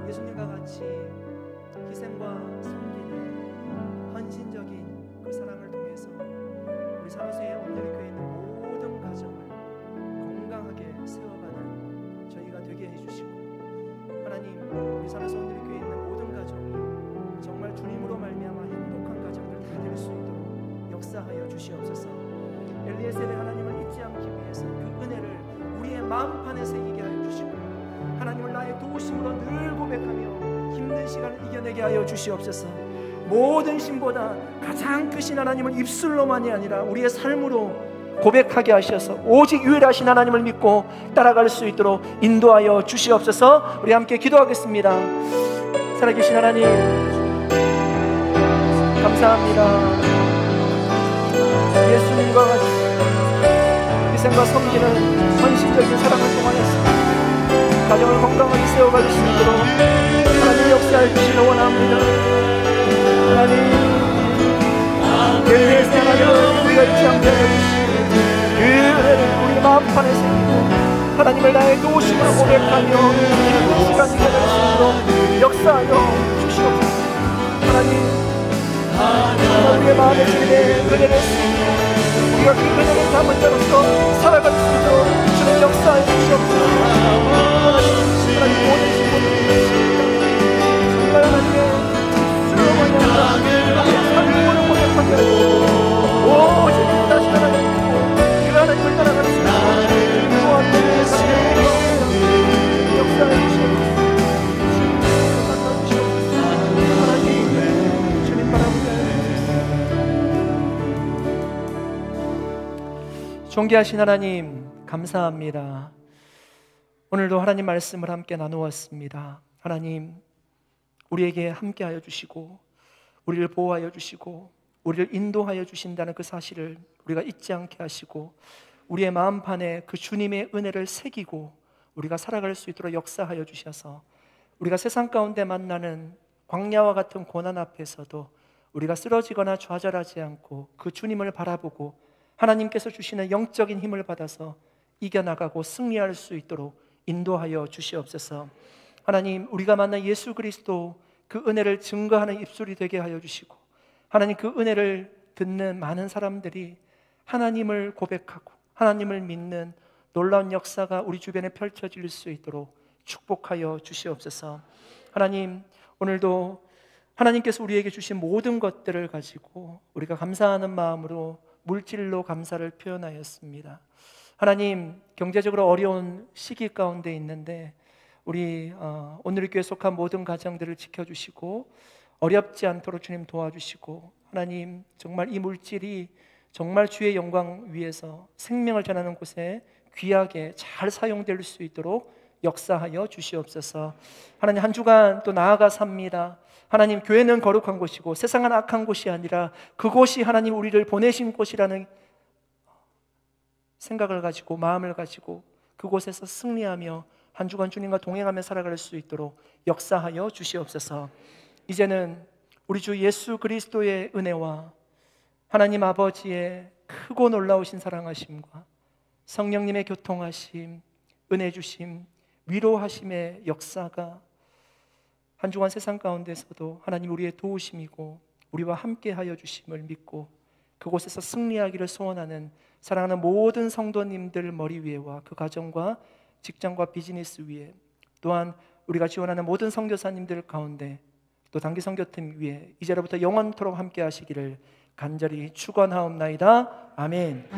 예수님과 같이 희생과 섬기는 헌신적인 그 사랑을 통해서 우리 산호세의 온누리교회에 있는 모든 가정을 건강하게 세워가는 저희가 되게 해주시고, 하나님 우리 산호세 온누리교회에 있는 모든 가정이 정말 주님으로 말미암아 행복한 가정들 다 될 수 있도록 역사하여 주시옵소서. 엘리에셀의 하나님을 잊지 않기 위해서 그 은혜를 우리의 마음판에 새기게 하여 주시고, 하나님을 나의 도우심으로 늘 고백하며 힘든 시간을 이겨내게 하여 주시옵소서. 모든 신보다 가장 크신 하나님을 입술로만이 아니라 우리의 삶으로 고백하게 하셔서 오직 유일하신 하나님을 믿고 따라갈 수 있도록 인도하여 주시옵소서. 우리 함께 기도하겠습니다. 살아계신 하나님, 감사합니다. 예수님과 같이 희생과 섬기는 헌신적인 사랑을 통하여서 가정을 건강하게 세워갈 수 있도록 하나님 역사해 주시길 원합니다. 하나님, 엘리에셀 하나님을 우리가 잊지 않게 해주시고 그 은혜를 우리 마음판에 새기고 하나님을 나의 도우심으로 고백하며 이 시간이 되어갈 수 있도록 역사하여 주시옵소서. 하나님, 우리의 마음에 주님의 은혜를 쓰고 우리가 그 은혜를 담은 자로서 살아갈 수 있도록 주님 역사해 주시옵소서. 하나님 모든 신분을 정말 하나님의 수요만이 아니라 우리의 삶으로 고백하게 하시고 오직 다시 하나님 믿고 그 하나님을 따라갈 수 있도록 또한 우리의 삶을 역사해 주시옵소서. 존귀하신 하나님, 감사합니다. 오늘도 하나님 말씀을 함께 나누었습니다. 하나님, 우리에게 함께하여 주시고 우리를 보호하여 주시고 우리를 인도하여 주신다는 그 사실을 우리가 잊지 않게 하시고 우리의 마음판에 그 주님의 은혜를 새기고 우리가 살아갈 수 있도록 역사하여 주셔서 우리가 세상 가운데 만나는 광야와 같은 고난 앞에서도 우리가 쓰러지거나 좌절하지 않고 그 주님을 바라보고 하나님께서 주시는 영적인 힘을 받아서 이겨나가고 승리할 수 있도록 인도하여 주시옵소서. 하나님, 우리가 만난 예수 그리스도 그 은혜를 증거하는 입술이 되게 하여 주시고 하나님, 그 은혜를 듣는 많은 사람들이 하나님을 고백하고 하나님을 믿는 놀라운 역사가 우리 주변에 펼쳐질 수 있도록 축복하여 주시옵소서. 하나님, 오늘도 하나님께서 우리에게 주신 모든 것들을 가지고 우리가 감사하는 마음으로 물질로 감사를 표현하였습니다. 하나님, 경제적으로 어려운 시기 가운데 있는데 우리 오늘 교회에 속한 모든 가정들을 지켜주시고 어렵지 않도록 주님 도와주시고, 하나님 정말 이 물질이 정말 주의 영광 위해서 생명을 전하는 곳에 귀하게 잘 사용될 수 있도록 역사하여 주시옵소서. 하나님, 한 주간 또 나아가 삽니다. 하나님, 교회는 거룩한 곳이고 세상은 악한 곳이 아니라 그곳이 하나님 우리를 보내신 곳이라는 생각을 가지고 마음을 가지고 그곳에서 승리하며 한 주간 주님과 동행하며 살아갈 수 있도록 역사하여 주시옵소서. 이제는 우리 주 예수 그리스도의 은혜와 하나님 아버지의 크고 놀라우신 사랑하심과 성령님의 교통하심, 은혜 주심, 위로하심의 역사가 한 주간 세상 가운데서도 하나님 우리의 도우심이고 우리와 함께 하여 주심을 믿고 그곳에서 승리하기를 소원하는 사랑하는 모든 성도님들 머리 위에와 그 가정과 직장과 비즈니스 위에, 또한 우리가 지원하는 모든 선교사님들 가운데 또 단기 선교팀 위에 이제로부터 영원토록 함께 하시기를 간절히 축원하옵나이다. 아멘.